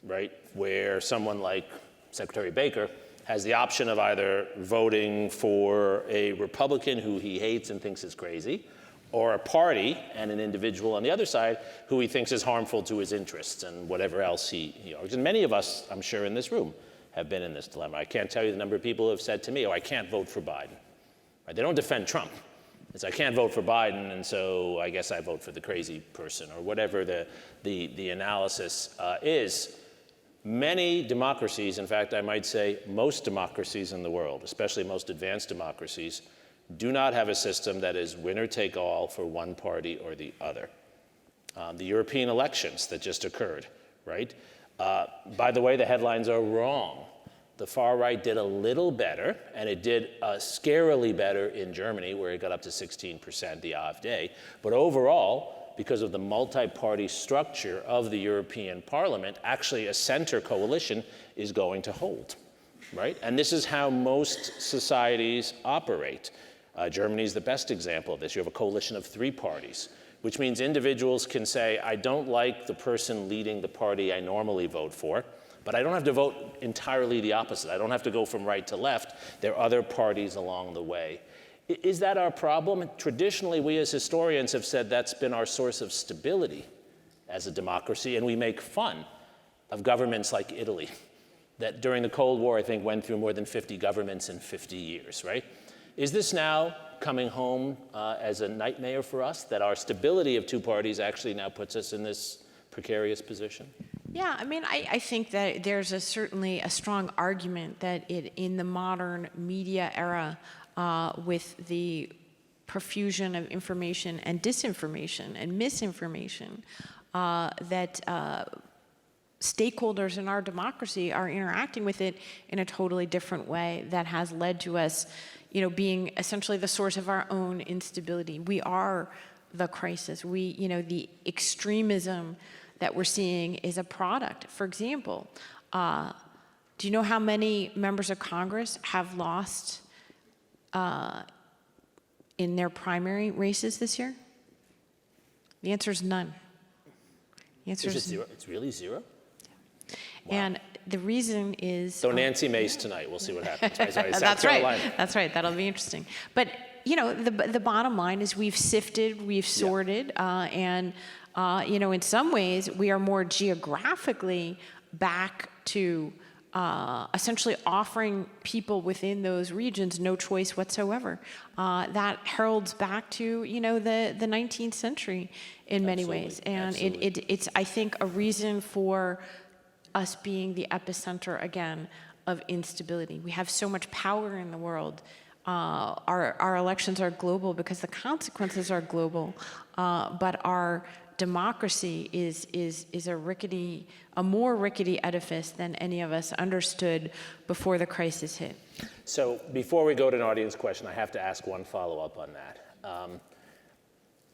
right? Where someone like Secretary Baker has the option of either voting for a Republican who he hates and thinks is crazy, or a party and an individual on the other side who he thinks is harmful to his interests and whatever else he argues. And many of us, I'm sure, in this room have been in this dilemma. I can't tell you the number of people who have said to me, oh, I can't vote for Biden. Right? They don't defend Trump. It's I can't vote for Biden, and so I guess I vote for the crazy person, or whatever the analysis is. Many democracies, in fact, I might say most democracies in the world, especially most advanced democracies, do not have a system that is winner take all for one party or the other. The European elections that just occurred, right? By the way, the headlines are wrong. The far right did a little better, and it did scarily better in Germany, where it got up to 16% the AfD. But overall, because of the multi-party structure of the European Parliament, actually a center coalition is going to hold, right? And this is how most societies operate. Germany is the best example of this. You have a coalition of three parties, which means individuals can say, I don't like the person leading the party I normally vote for, but I don't have to vote entirely the opposite. I don't have to go from right to left. There are other parties along the way. Is that our problem? Traditionally, we as historians have said that's been our source of stability as a democracy, and we make fun of governments like Italy, that during the Cold War, I think, went through more than 50 governments in 50 years, right? Is this now coming home as a nightmare for us, that our stability of two parties actually now puts us in this precarious position? Yeah, I mean, I think that there's certainly a strong argument that in the modern media era, with the profusion of information and disinformation and misinformation, that stakeholders in our democracy are interacting with it in a totally different way that has led to us, being essentially the source of our own instability. We are the crisis. The extremism that we're seeing is a product. For example, do you know how many members of Congress have lost in their primary races this year? The answer is none. The answer is zero. It's really zero? Wow. And the reason is... So Nancy Mace tonight. We'll see what happens. Sorry, That's right. That's right. That'll be interesting. But, the bottom line is we've sifted, we've sorted, and, in some ways, we are more geographically back to essentially offering people within those regions no choice whatsoever. That heralds back to, the 19th century in many ways. And it's, I think, a reason for us being the epicenter, again, of instability. We have so much power in the world. Our elections are global because the consequences are global, but our democracy is a more rickety edifice than any of us understood before the crisis hit. So before we go to an audience question, I have to ask one follow-up on that.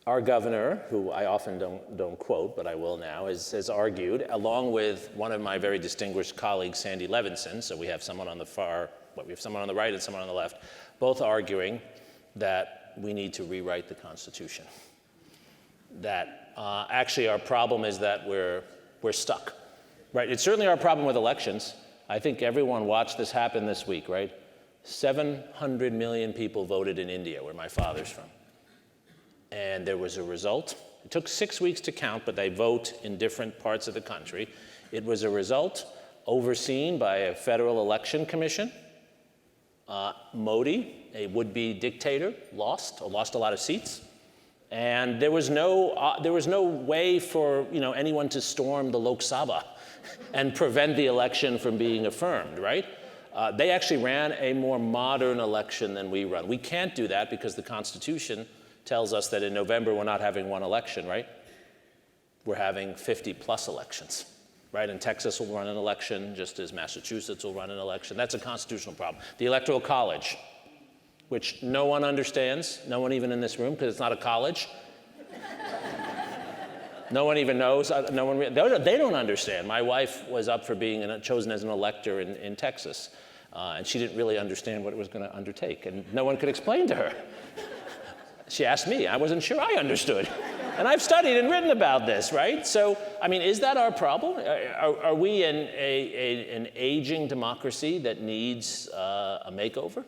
Our governor, who I often don't quote, but I will now, has argued, along with one of my very distinguished colleagues, Sandy Levinson, so we have someone on the we have someone on the right and someone on the left, both arguing that we need to rewrite the Constitution. That actually our problem is that we're stuck, right? It's certainly our problem with elections. I think everyone watched this happen this week, right? 700 million people voted in India, where my father's from. And there was a result. It took 6 weeks to count, but they vote in different parts of the country. It was a result overseen by a federal election commission. Modi, a would-be dictator, lost a lot of seats. And there was no way for anyone to storm the Lok Sabha and prevent the election from being affirmed, right? They actually ran a more modern election than we run. We can't do that because the Constitution tells us that in November we're not having one election, right? We're having 50+ elections, right? And Texas will run an election just as Massachusetts will run an election. That's a constitutional problem. The Electoral College, which no one understands, no one even in this room, because it's not a college. No one even knows. They don't understand. My wife was up for being chosen as an elector in Texas, and she didn't really understand what it was going to undertake, and no one could explain to her. She asked me. I wasn't sure I understood. And I've studied and written about this, right? So, I mean, is that our problem? Are we in an aging democracy that needs a makeover?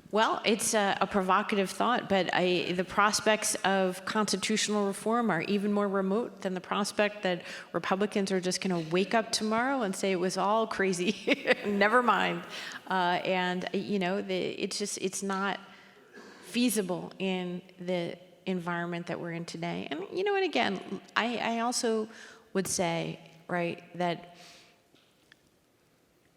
Well, it's a provocative thought, but the prospects of constitutional reform are even more remote than the prospect that Republicans are just going to wake up tomorrow and say it was all crazy, never mind. It's not feasible in the environment that we're in today. And and again, I also would say, right, that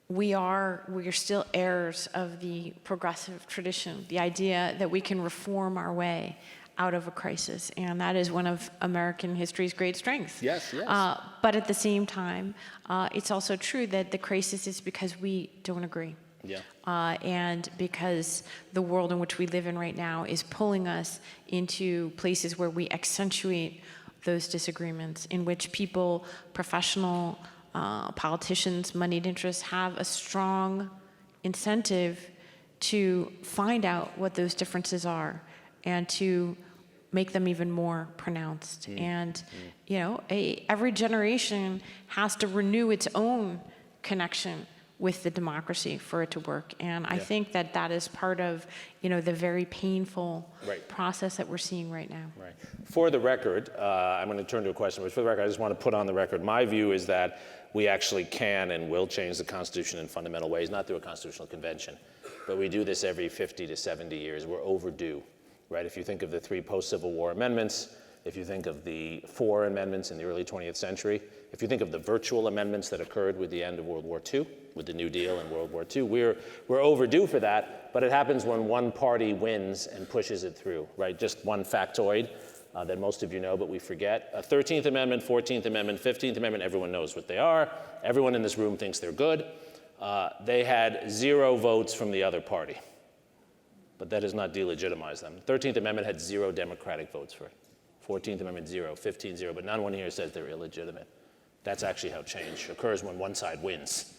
we are still heirs of the progressive tradition, the idea that we can reform our way out of a crisis, and that is one of American history's great strengths. Yes. But at the same time, it's also true that the crisis is because we don't agree. Yeah. And because the world in which we live in right now is pulling us into places where we accentuate those disagreements, in which people, professional politicians, moneyed interests, have a strong incentive to find out what those differences are and to make them even more pronounced. And every generation has to renew its own connection with the democracy for it to work. And I think that is part of, the very painful process that we're seeing right now. Right. For the record, I'm going to turn to a question, but for the record, I just want to put on the record, my view is that we actually can and will change the Constitution in fundamental ways, not through a constitutional convention, but we do this every 50 to 70 years. We're overdue, right? If you think of the 3 post-Civil War amendments, if you think of the 4 amendments in the early 20th century, if you think of the virtual amendments that occurred with the end of World War II, with the New Deal and World War II, we're overdue for that, but it happens when one party wins and pushes it through, right? Just one factoid that most of you know, but we forget. 13th Amendment, 14th Amendment, 15th Amendment, everyone knows what they are. Everyone in this room thinks they're good. They had 0 votes from the other party, but that does not delegitimize them. 13th Amendment had 0 Democratic votes for it. 14th Amendment, 0, 15, 0, but none one here says they're illegitimate. That's actually how change occurs, when one side wins.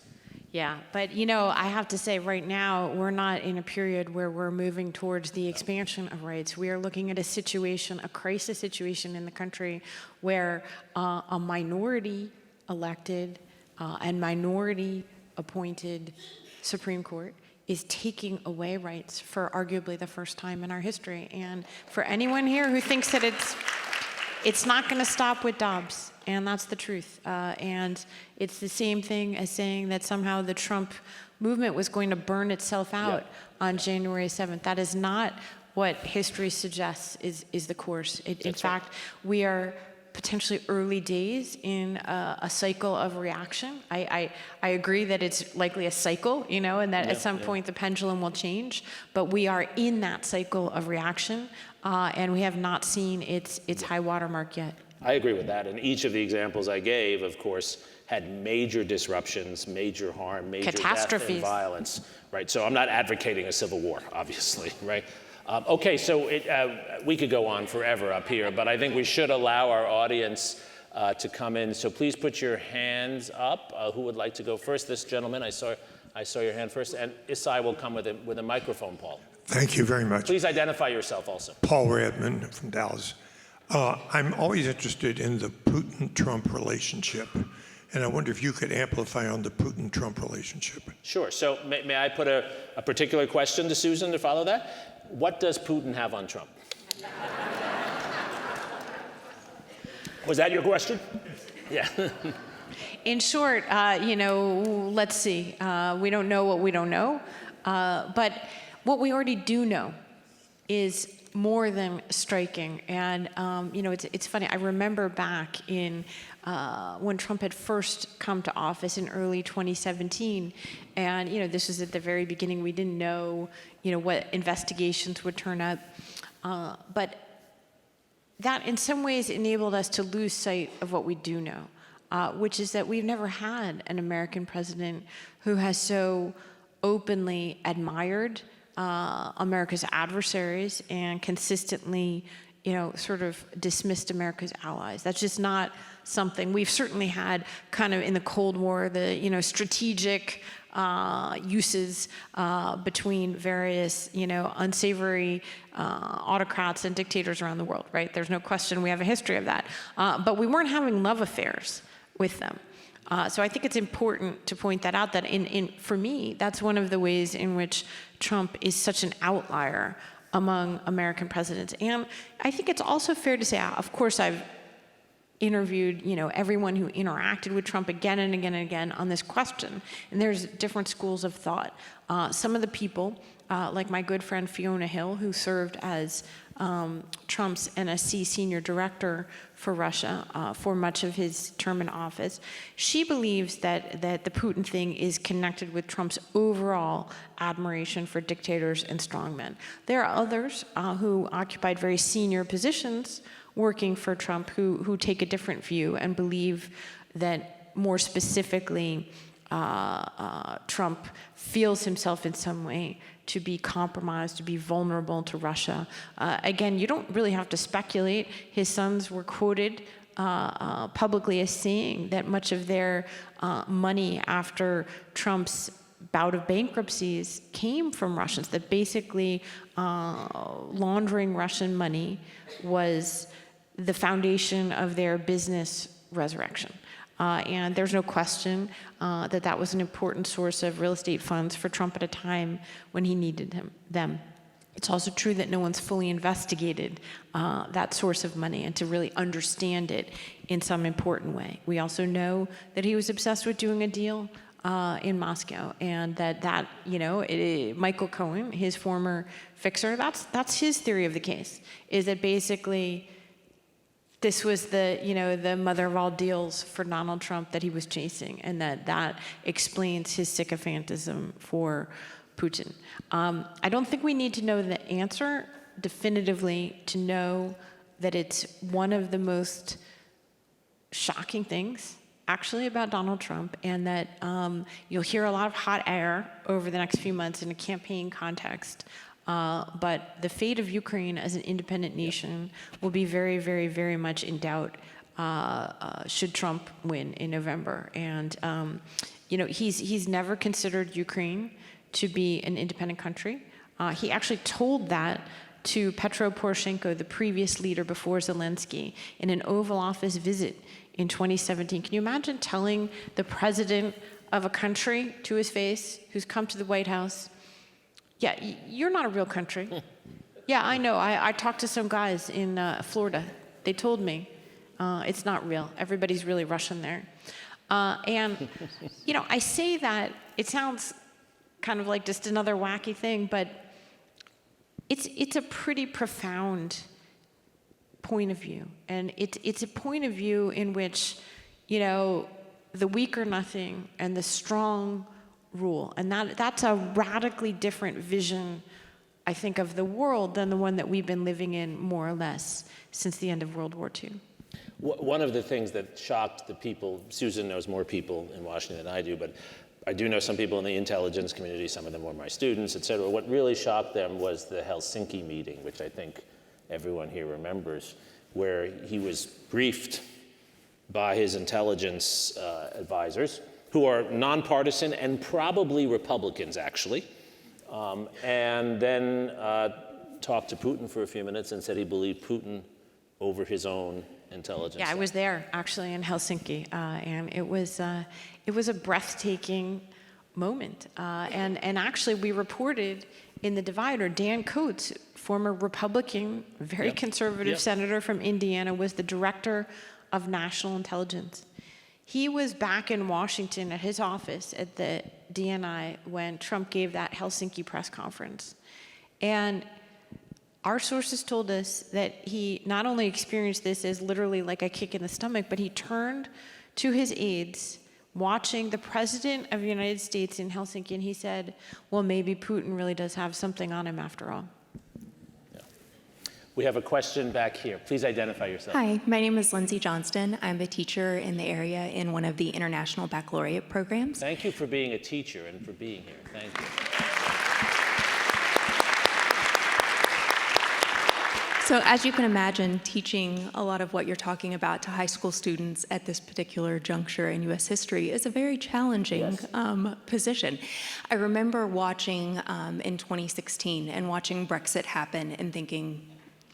Yeah, but I have to say right now, we're not in a period where we're moving towards the expansion of rights. We are looking at a crisis situation in the country where a minority elected and minority appointed Supreme Court is taking away rights for arguably the first time in our history. And for anyone here who thinks that it's not going to stop with Dobbs, and that's the truth. And it's the same thing as saying that somehow the Trump movement was going to burn itself out on January 7th. That is not what history suggests is the course. In fact, we are potentially early days in a cycle of reaction. I agree that it's likely a cycle, and that at some point the pendulum will change, but we are in that cycle of reaction, and we have not seen its high water mark yet. I agree with that, and each of the examples I gave, of course, had major disruptions, major harm, major death and violence, right? So I'm not advocating a civil war, obviously, right? Okay, so we could go on forever up here, but I think we should allow our audience to come in. So please put your hands up. Who would like to go first? This gentleman, I saw your hand first, and Isai will come with a microphone, Paul. Thank you very much. Please identify yourself also. Paul Redman from Dallas. I'm always interested in the Putin-Trump relationship, and I wonder if you could amplify on the Putin-Trump relationship. Sure. So may I put a particular question to Susan to follow that? What does Putin have on Trump? Was that your question? Yeah. In short, let's see. We don't know what we don't know. But what we already do know is more than striking. And, it's funny. I remember back in when Trump had first come to office in early 2017, and, this was at the very beginning. We didn't know, what investigations would turn up. But that in some ways enabled us to lose sight of what we do know, which is that we've never had an American president who has so openly admired America's adversaries and consistently, sort of dismissed America's allies. That's just not something we've certainly had kind of in the Cold War, the, strategic uses between various, unsavory autocrats and dictators around the world, right? There's no question we have a history of that. But we weren't having love affairs with them. So I think it's important to point that out, that for me, that's one of the ways in which Trump is such an outlier among American presidents. And I think it's also fair to say, of course, I've interviewed, everyone who interacted with Trump again and again and again on this question. And there's different schools of thought. Some of the people, like my good friend Fiona Hill, who served as Trump's NSC senior director for Russia for much of his term in office, she believes that the Putin thing is connected with Trump's overall admiration for dictators and strongmen. There are others who occupied very senior positions working for Trump who take a different view and believe that more specifically Trump feels himself in some way to be compromised, to be vulnerable to Russia. Again, you don't really have to speculate. His sons were quoted publicly as saying that much of their money after Trump's bout of bankruptcies came from Russians, that basically laundering Russian money was the foundation of their business resurrection. And there's no question that was an important source of real estate funds for Trump at a time when he needed them. It's also true that no one's fully investigated that source of money and to really understand it in some important way. We also know that he was obsessed with doing a deal in Moscow, and that Michael Cohen, his former fixer, that's his theory of the case, is that basically this was the mother of all deals for Donald Trump that he was chasing, and that explains his sycophantism for Putin. I don't think we need to know the answer definitively to know that it's one of the most shocking things actually about Donald Trump, and that you'll hear a lot of hot air over the next few months in a campaign context. But the fate of Ukraine as an independent nation will be very, very, very much in doubt should Trump win in November. And he's never considered Ukraine to be an independent country. He actually told that to Petro Poroshenko, the previous leader before Zelensky, in an Oval Office visit in 2017. Can you imagine telling the president of a country to his face, who's come to the White House, yeah, you're not a real country. Yeah, I know. I talked to some guys in Florida. They told me it's not real. Everybody's really Russian there. And, I say that, it sounds kind of like just another wacky thing, but it's a pretty profound point of view. And it's a point of view in which, the weak are nothing and the strong rule. And that's a radically different vision, I think, of the world than the one that we've been living in more or less since the end of World War II. One of the things that shocked the people, Susan knows more people in Washington than I do, but I do know some people in the intelligence community, some of them were my students, et cetera. What really shocked them was the Helsinki meeting, which I think everyone here remembers, where he was briefed by his intelligence advisors, who are nonpartisan and probably Republicans, actually, and then talked to Putin for a few minutes and said he believed Putin over his own intelligence. Yeah, I was there, actually, in Helsinki, and it was a breathtaking moment. And actually, we reported in the Divider, Dan Coates, former Republican, very conservative senator from Indiana, was the director of national intelligence. He was back in Washington at his office at the DNI when Trump gave that Helsinki press conference. And our sources told us that he not only experienced this as literally like a kick in the stomach, but he turned to his aides watching the President of the United States in Helsinki, and he said, well, maybe Putin really does have something on him after all. We have a question back here. Please identify yourself. Hi, my name is Lindsay Johnston. I'm a teacher in the area in one of the international baccalaureate programs. Thank you for being a teacher and for being here. Thank you. So as you can imagine, teaching a lot of what you're talking about to high school students at this particular juncture in U.S. history is a very challenging position. I remember watching in 2016 and watching Brexit happen and thinking,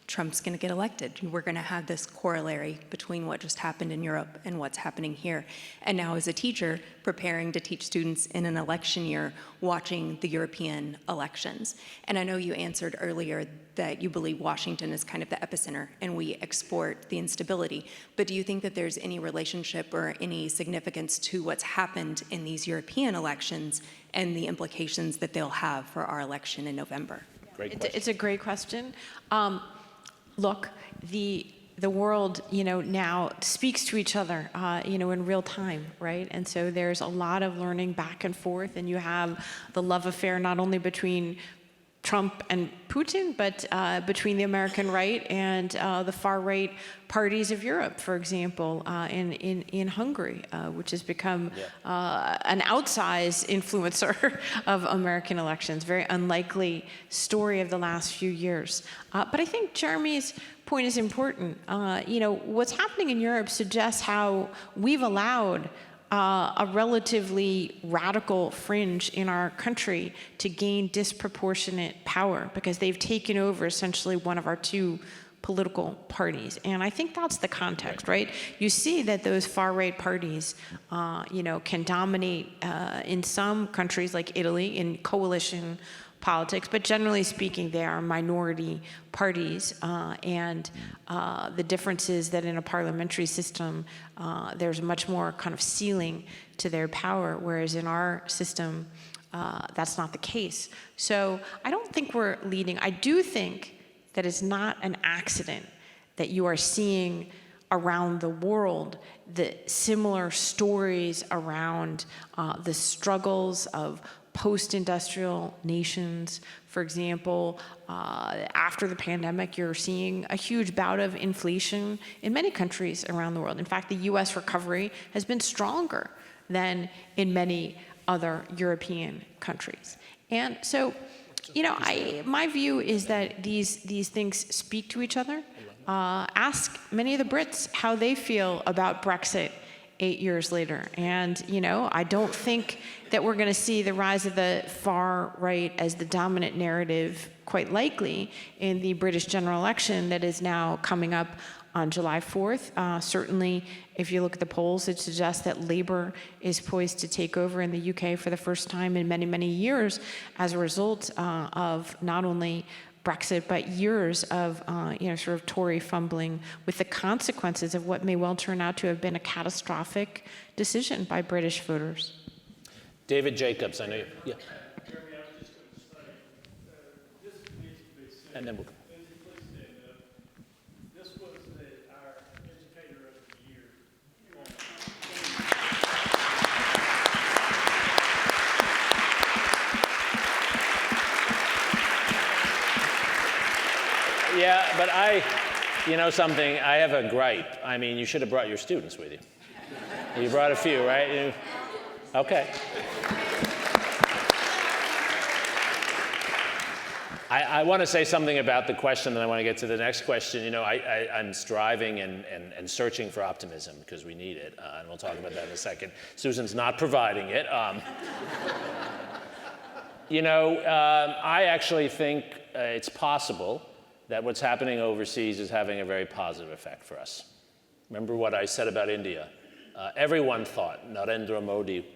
Trump's going to get elected. We're going to have this corollary between what just happened in Europe and what's happening here. And now as a teacher, preparing to teach students in an election year, watching the European elections. And I know you answered earlier that you believe Washington is kind of the epicenter and we export the instability. But do you think that there's any relationship or any significance to what's happened in these European elections and the implications that they'll have for our election in November? Great question. It's a great question. Look, the world, now speaks to each other, in real time, right? And so there's a lot of learning back and forth, and you have the love affair not only between Trump and Putin, but between the American right and the far-right parties of Europe, for example, in Hungary, which has become an outsized influencer of American elections. Very unlikely story of the last few years. But I think Jeremi's point is important. What's happening in Europe suggests how we've allowed a relatively radical fringe in our country to gain disproportionate power because they've taken over essentially one of our two political parties. And I think that's the context, right? You see that those far-right parties, can dominate in some countries like Italy in coalition politics, but generally speaking, they are minority parties, and the difference is that in a parliamentary system, there's much more kind of ceiling to their power, whereas in our system, that's not the case. So I don't think we're leading. I do think that it's not an accident that you are seeing around the world the similar stories around the struggles of post-industrial nations. For example, after the pandemic, you're seeing a huge bout of inflation in many countries around the world. In fact, the US recovery has been stronger than in many other European countries. And so, my view is that these things speak to each other. Ask many of the Brits how they feel about Brexit 8 years later. And, I don't think that we're going to see the rise of the far right as the dominant narrative, quite likely, in the British general election that is now coming up on July 4th. Certainly, if you look at the polls, it suggests that Labour is poised to take over in the UK for the first time in many, many years as a result of not only Brexit, but years of, sort of Tory fumbling with the consequences of what may well turn out to have been a catastrophic decision by British voters. David Jacobs, I know you. Yeah. Jeremy, I was just going to say, this needs to be said. And then we'll. Lindsay, please stand up. This was our educator of the year. Yeah, but something, I have a gripe. I mean, you should have brought your students with you. You brought a few, right? Okay. I want to say something about the question, and I want to get to the next question. I'm striving and searching for optimism because we need it, and we'll talk about that in a second. Susan's not providing it. I actually think it's possible that what's happening overseas is having a very positive effect for us. Remember what I said about India. Everyone thought Narendra Modi,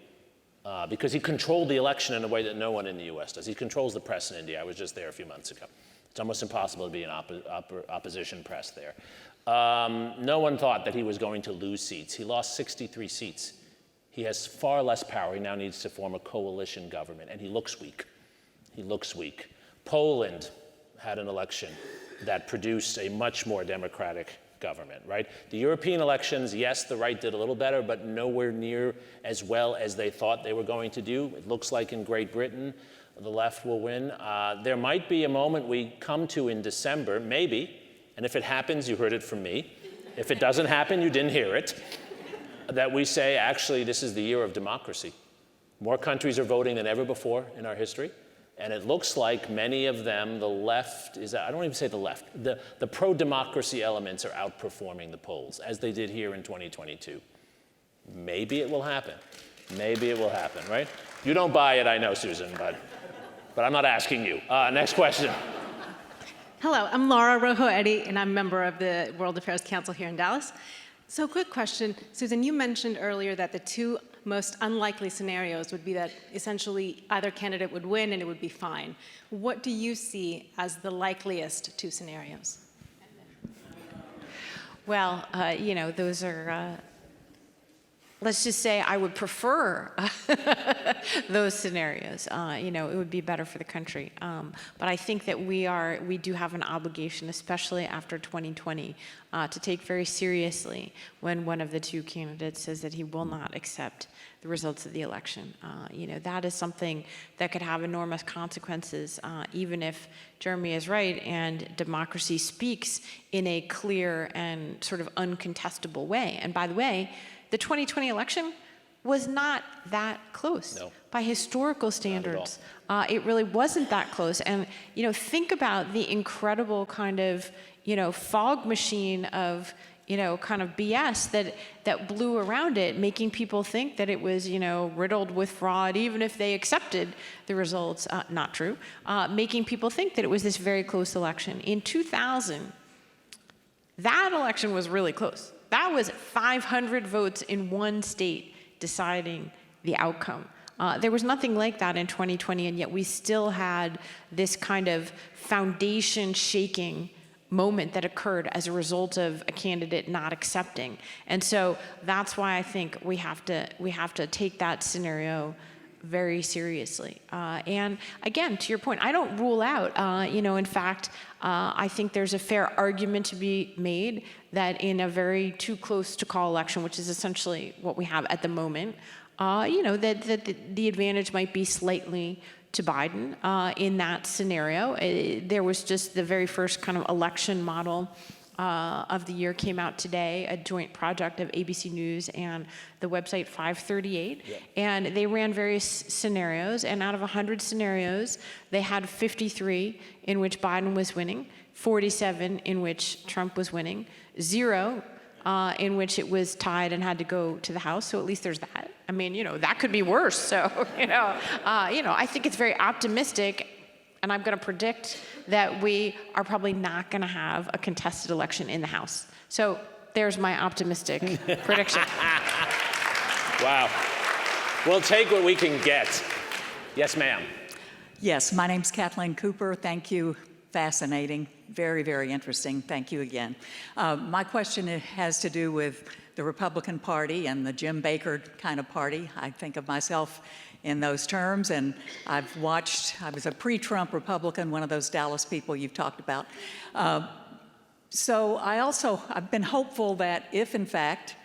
because he controlled the election in a way that no one in the US does. He controls the press in India. I was just there a few months ago. It's almost impossible to be an opposition press there. No one thought that he was going to lose seats. He lost 63 seats. He has far less power. He now needs to form a coalition government, and he looks weak. He looks weak. Poland had an election that produced a much more democratic government, right? The European elections, yes, the right did a little better, but nowhere near as well as they thought they were going to do. It looks like in Great Britain, the left will win. There might be a moment we come to in December, maybe, and if it happens, you heard it from me. If it doesn't happen, you didn't hear it, that we say, actually, this is the year of democracy. More countries are voting than ever before in our history. And it looks like many of them, the left is, I don't even say the left, the pro-democracy elements are outperforming the polls, as they did here in 2022. Maybe it will happen. Maybe it will happen, right? You don't buy it, I know, Susan, but I'm not asking you. Next question. Hello, I'm Laura Rojo-Eddy, and I'm a member of the World Affairs Council here in Dallas. So quick question. Susan, you mentioned earlier that the two most unlikely scenarios would be that essentially either candidate would win and it would be fine. What do you see as the likeliest two scenarios? Well, those are, let's just say I would prefer those scenarios. It would be better for the country. But I think that we do have an obligation, especially after 2020, to take very seriously when one of the two candidates says that he will not accept the results of the election. That is something that could have enormous consequences, even if Jeremi is right and democracy speaks in a clear and sort of uncontestable way. And by the way, the 2020 election was not that close. No. By historical standards. It really wasn't that close. And, think about the incredible kind of, fog machine of, kind of BS that blew around it, making people think that it was, riddled with fraud, even if they accepted the results. Not true. Making people think that it was this very close election. In 2000, that election was really close. That was 500 votes in one state deciding the outcome. There was nothing like that in 2020, and yet we still had this kind of foundation shaking moment that occurred as a result of a candidate not accepting. And so that's why I think we have to take that scenario very seriously. And again, to your point, I don't rule out, in fact, I think there's a fair argument to be made that in a very too close to call election, which is essentially what we have at the moment, that the advantage might be slightly to Biden in that scenario. There was just the very first kind of election model of the year came out today, a joint project of ABC News and the website 538. Yeah. And they ran various scenarios, and out of 100 scenarios, they had 53 in which Biden was winning, 47 in which Trump was winning, 0 in which it was tied and had to go to the House. So at least there's that. I mean, that could be worse. So, I think it's very optimistic. And I'm going to predict that we are probably not going to have a contested election in the House. So there's my optimistic prediction. Wow. We'll take what we can get. Yes, ma'am. Yes, my name's Kathleen Cooper. Thank you. Fascinating. Very, very interesting. Thank you again. My question has to do with the Republican Party and the Jim Baker kind of party. I think of myself in those terms, and I was a pre-Trump Republican, one of those Dallas people you've talked about. So I've been hopeful that if, in fact,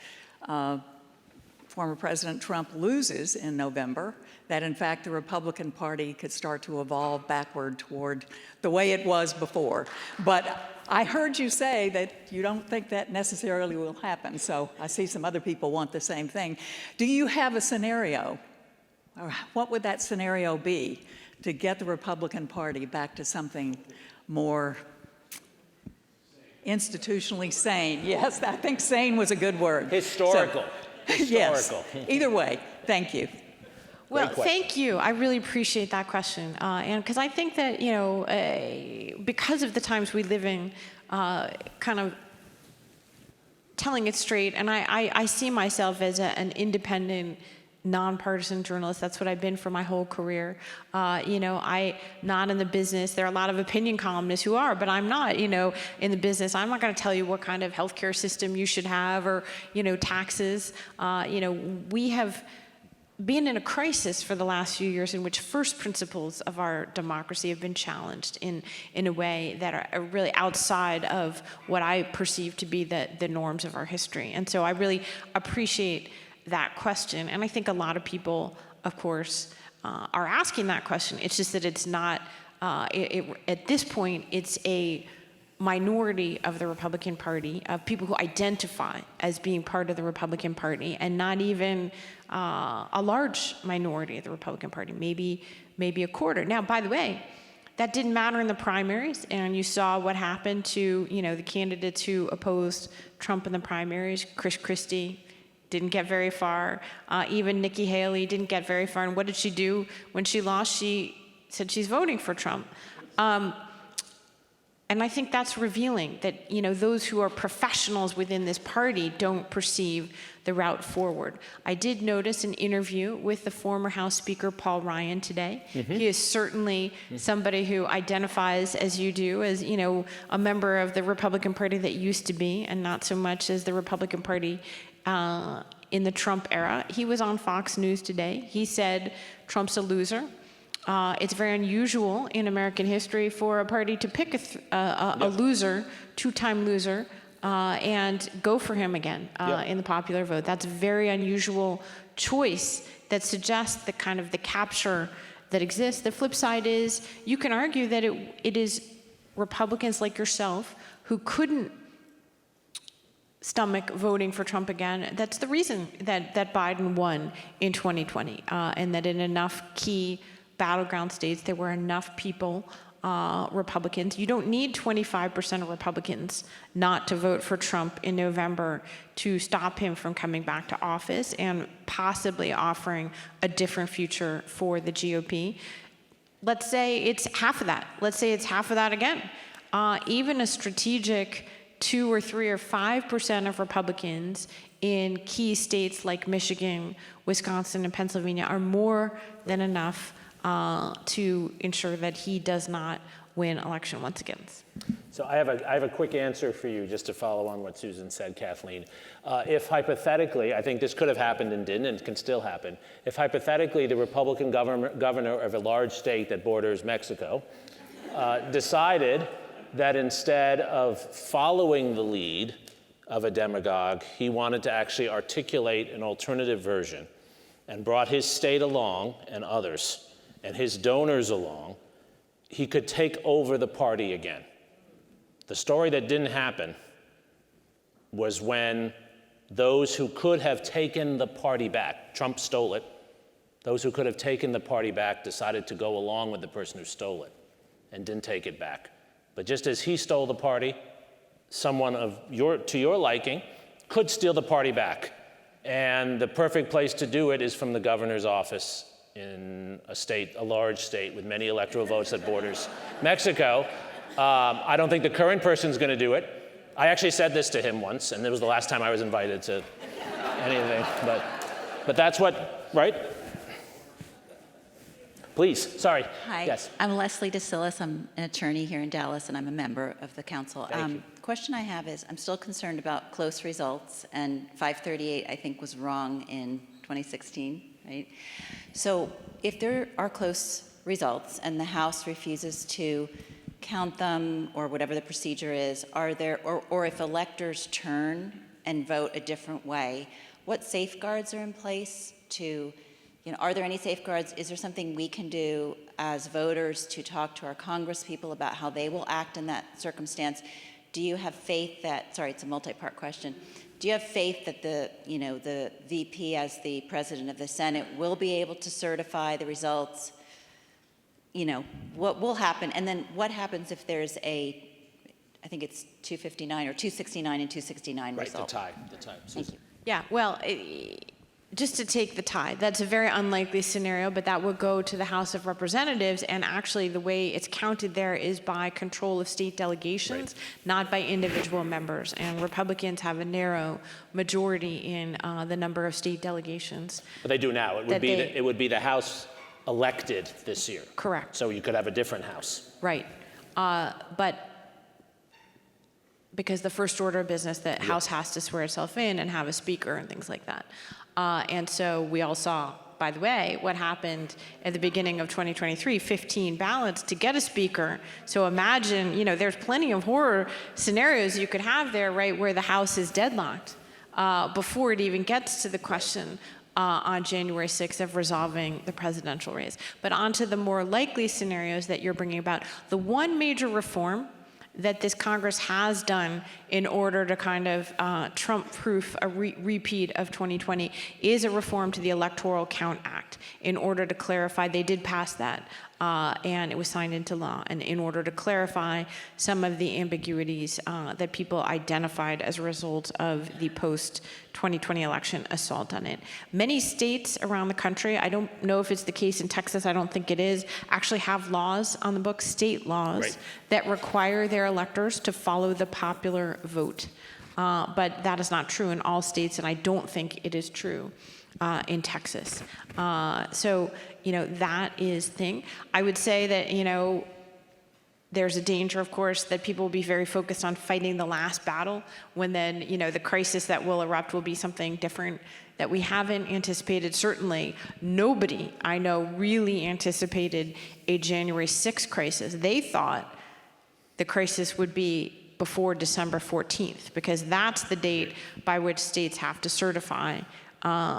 former President Trump loses in November, that in fact the Republican Party could start to evolve backward toward the way it was before. But I heard you say that you don't think that necessarily will happen, so I see some other people want the same thing. Do you have a scenario? Or what would that scenario be to get the Republican Party back to something more institutionally sane? Yes, I think sane was a good word. Historical. Yes. Either way, thank you. Well, thank you. I really appreciate that question. And because I think that, because of the times we live in, kind of telling it straight, and I see myself as an independent, nonpartisan journalist. That's what I've been for my whole career. I'm not in the business. There are a lot of opinion columnists who are, but I'm not, in the business. I'm not going to tell you what kind of healthcare system you should have or, taxes. been in a crisis for the last few years in which first principles of our democracy have been challenged in a way that are really outside of what I perceive to be the norms of our history. And so I really appreciate that question. And I think a lot of people, of course, are asking that question. It's just that it's not, at this point, it's a minority of the Republican Party, of people who identify as being part of the Republican Party, and not even a large minority of the Republican Party, maybe a quarter. Now, by the way, that didn't matter in the primaries, and you saw what happened to the candidates who opposed Trump in the primaries. Chris Christie didn't get very far. Even Nikki Haley didn't get very far. And what did she do when she lost? She said she's voting for Trump. And I think that's revealing that those who are professionals within this party don't perceive the route forward. I did notice an interview with the former House Speaker Paul Ryan today. He is certainly somebody who identifies, as you do, as a member of the Republican Party that used to be, and not so much as the Republican Party in the Trump era. He was on Fox News today. He said Trump's a loser. It's very unusual in American history for a party to pick a loser, two-time loser, and go for him again in the popular vote. That's a very unusual choice that suggests the kind of the capture that exists. The flip side is you can argue that it is Republicans like yourself who couldn't stomach voting for Trump again. That's the reason that Biden won in 2020, and that in enough key battleground states, there were enough people, Republicans. You don't need 25% of Republicans not to vote for Trump in November to stop him from coming back to office and possibly offering a different future for the GOP. Let's say it's half of that. Let's say it's half of that again. Even a strategic 2 or 3 or 5% of Republicans in key states like Michigan, Wisconsin, and Pennsylvania are more than enough to ensure that he does not win election once again. So I have a quick answer for you just to follow on what Susan said, Kathleen. If hypothetically, I think this could have happened and didn't and can still happen, if hypothetically the Republican governor of a large state that borders Mexico decided that instead of following the lead of a demagogue, he wanted to actually articulate an alternative version and brought his state along and others and his donors along, he could take over the party again. The story that didn't happen was when those who could have taken the party back, Trump stole it, those who could have taken the party back decided to go along with the person who stole it and didn't take it back. But just as he stole the party, someone to your liking could steal the party back. And the perfect place to do it is from the governor's office in a large state with many electoral votes that borders Mexico. I don't think the current person's going to do it. I actually said this to him once, and it was the last time I was invited to anything. But that's what, right? Please, sorry. Hi, yes. I'm Leslie DeSillis. I'm an attorney here in Dallas, and I'm a member of the council. Thank you. The question I have is, I'm still concerned about close results, and 538, I think, was wrong in 2016, right? So if there are close results and the House refuses to count them or whatever the procedure is, or if electors turn and vote a different way, what safeguards are in place to, are there any safeguards? Is there something we can do as voters to talk to our congresspeople about how they will act in that circumstance? Do you have faith that, sorry, it's a multi-part question. Do you have faith that the VP as the president of the Senate will be able to certify the results? What will happen? And then what happens if there's I think it's 259 or 269 and 269 Right, result? the tie. Thank you. Yeah, well, just to take the tie, that's a very unlikely scenario, but that would go to the House of Representatives, and actually the way it's counted there is by control of state delegations, not by individual members, and Republicans have a narrow majority in the number of state delegations. But they do now. It would be the House elected this year. Correct. So you could have a different House. Right, but because the first order of business, the House has to swear itself in and have a speaker and things like that. And so we all saw by the way, what happened at the beginning of 2023, 15 ballots to get a speaker. So imagine, there's plenty of horror scenarios you could have there, right, where the House is deadlocked before it even gets to the question on January 6th of resolving the presidential race. But onto the more likely scenarios that you're bringing about, the one major reform that this Congress has done in order to kind of Trump-proof a repeat of 2020 is a reform to the Electoral Count Act in order to clarify. They did pass that, and it was signed into law, and in order to clarify some of the ambiguities that people identified as a result of the post-2020 election assault on it. Many states around the country, I don't know if it's the case in Texas, I don't think it is, actually have laws on the books, state laws, Right, that require their electors to follow the popular vote. But that is not true in all states, and I don't think it is true in Texas. So, that is thing. I would say that, there's a danger, of course, that people will be very focused on fighting the last battle when then, the crisis that will erupt will be something different that we haven't anticipated. Certainly, nobody I know really anticipated a January 6th crisis. They thought the crisis would be before December 14th, because that's the date by which states have to certify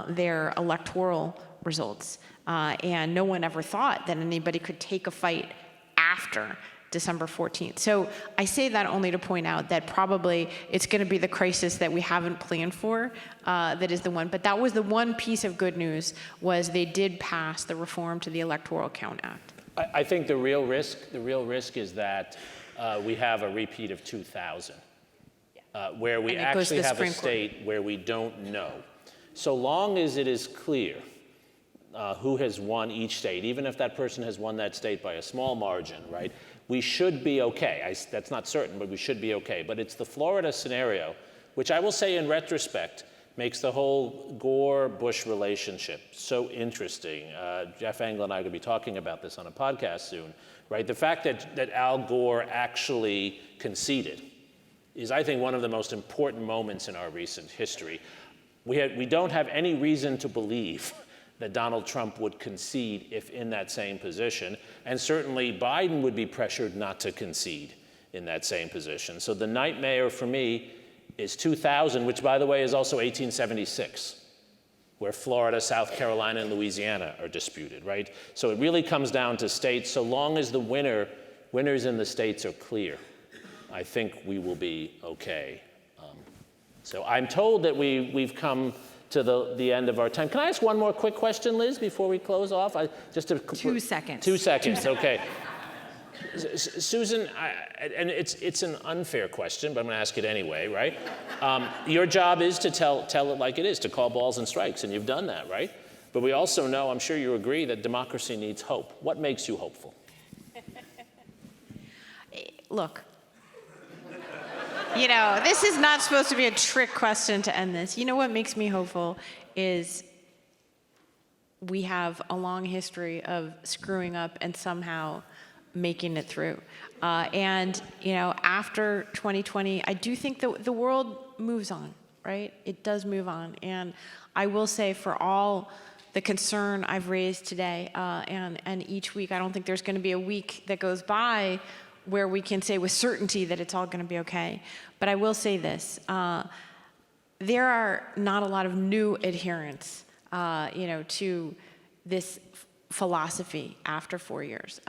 their electoral results. And no one ever thought that anybody could take a fight after December 14th. So I say that only to point out that probably it's going to be the crisis that we haven't planned for that is the one. But that was the one piece of good news, was they did pass the reform to the Electoral Count Act. I think the real risk is that we have a repeat of 2000, where we actually have a state where we don't know. So long as it is clear who has won each state, even if that person has won that state by a small margin, right, we should be okay. That's not certain, but we should be okay. But it's the Florida scenario, which I will say in retrospect makes the whole Gore-Bush relationship so interesting. Jeff Engel and I are going to be talking about this on a podcast soon, right? The fact that Al Gore actually conceded is, I think, one of the most important moments in our recent history. We don't have any reason to believe that Donald Trump would concede if in that same position, and certainly Biden would be pressured not to concede in that same position. So the nightmare for me is 2000, which, by the way, is also 1876, where Florida, South Carolina, and Louisiana are disputed, right? So it really comes down to states. So long as the winners in the states are clear, I think we will be okay. So I'm told that we've come to the end of our time. Can I ask one more quick question, Liz, before we close off? 2 seconds. 2 seconds, okay. Susan, and it's an unfair question, but I'm going to ask it anyway, right? Your job is to tell it like it is, to call balls and strikes, and you've done that, right? But we also know, I'm sure you agree, that democracy needs hope. What makes you hopeful? Look, this is not supposed to be a trick question to end this. What makes me hopeful is we have a long history of screwing up and somehow making it through. After 2020, I do think the world moves on, right? It does move on. And I will say, for all the concern I've raised today and each week, I don't think there's going to be a week that goes by where we can say with certainty that it's all going to be okay. But I will say this, there are not a lot of new adherents, to this philosophy after 4 years.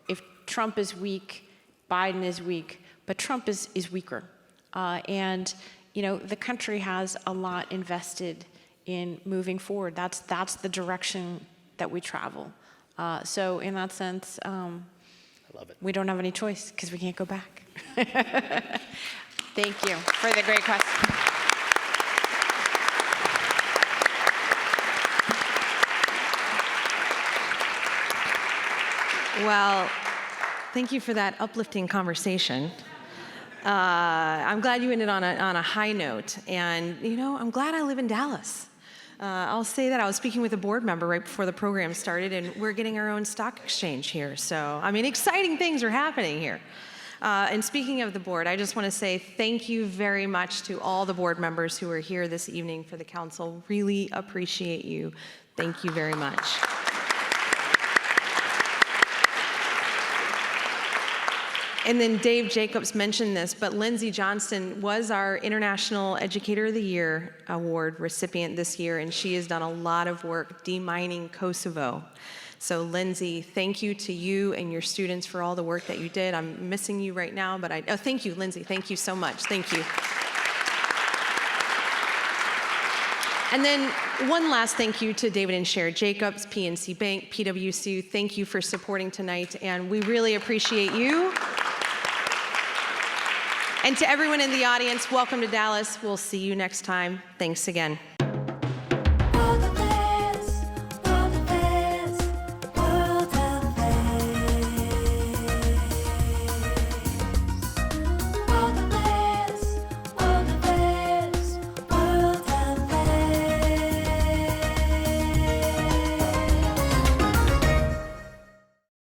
If Trump is weak, Biden is weak, but Trump is weaker. The country has a lot invested in moving forward. That's the direction that we travel. So in that sense, I love it. We don't have any choice because we can't go back. Thank you for the great question. Well, thank you for that uplifting conversation. I'm glad you ended on a high note, and I'm glad I live in Dallas. I'll say that I was speaking with a board member right before the program started, and we're getting our own stock exchange here. So, exciting things are happening here. And speaking of the board, I just want to say thank you very much to all the board members who are here this evening for the council. Really appreciate you. Thank you very much. And then Dave Jacobs mentioned this, but Lindsay Johnston was our International Educator of the Year Award recipient this year, and she has done a lot of work demining Kosovo. So Lindsay, thank you to you and your students for all the work that you did. I'm missing you right now, but thank you, Lindsay. Thank you so much. Thank you. And then one last thank you to David and Cher Jacobs, PNC Bank, PwC. Thank you for supporting tonight, and we really appreciate you. And to everyone in the audience, welcome to Dallas. We'll see you next time. Thanks again.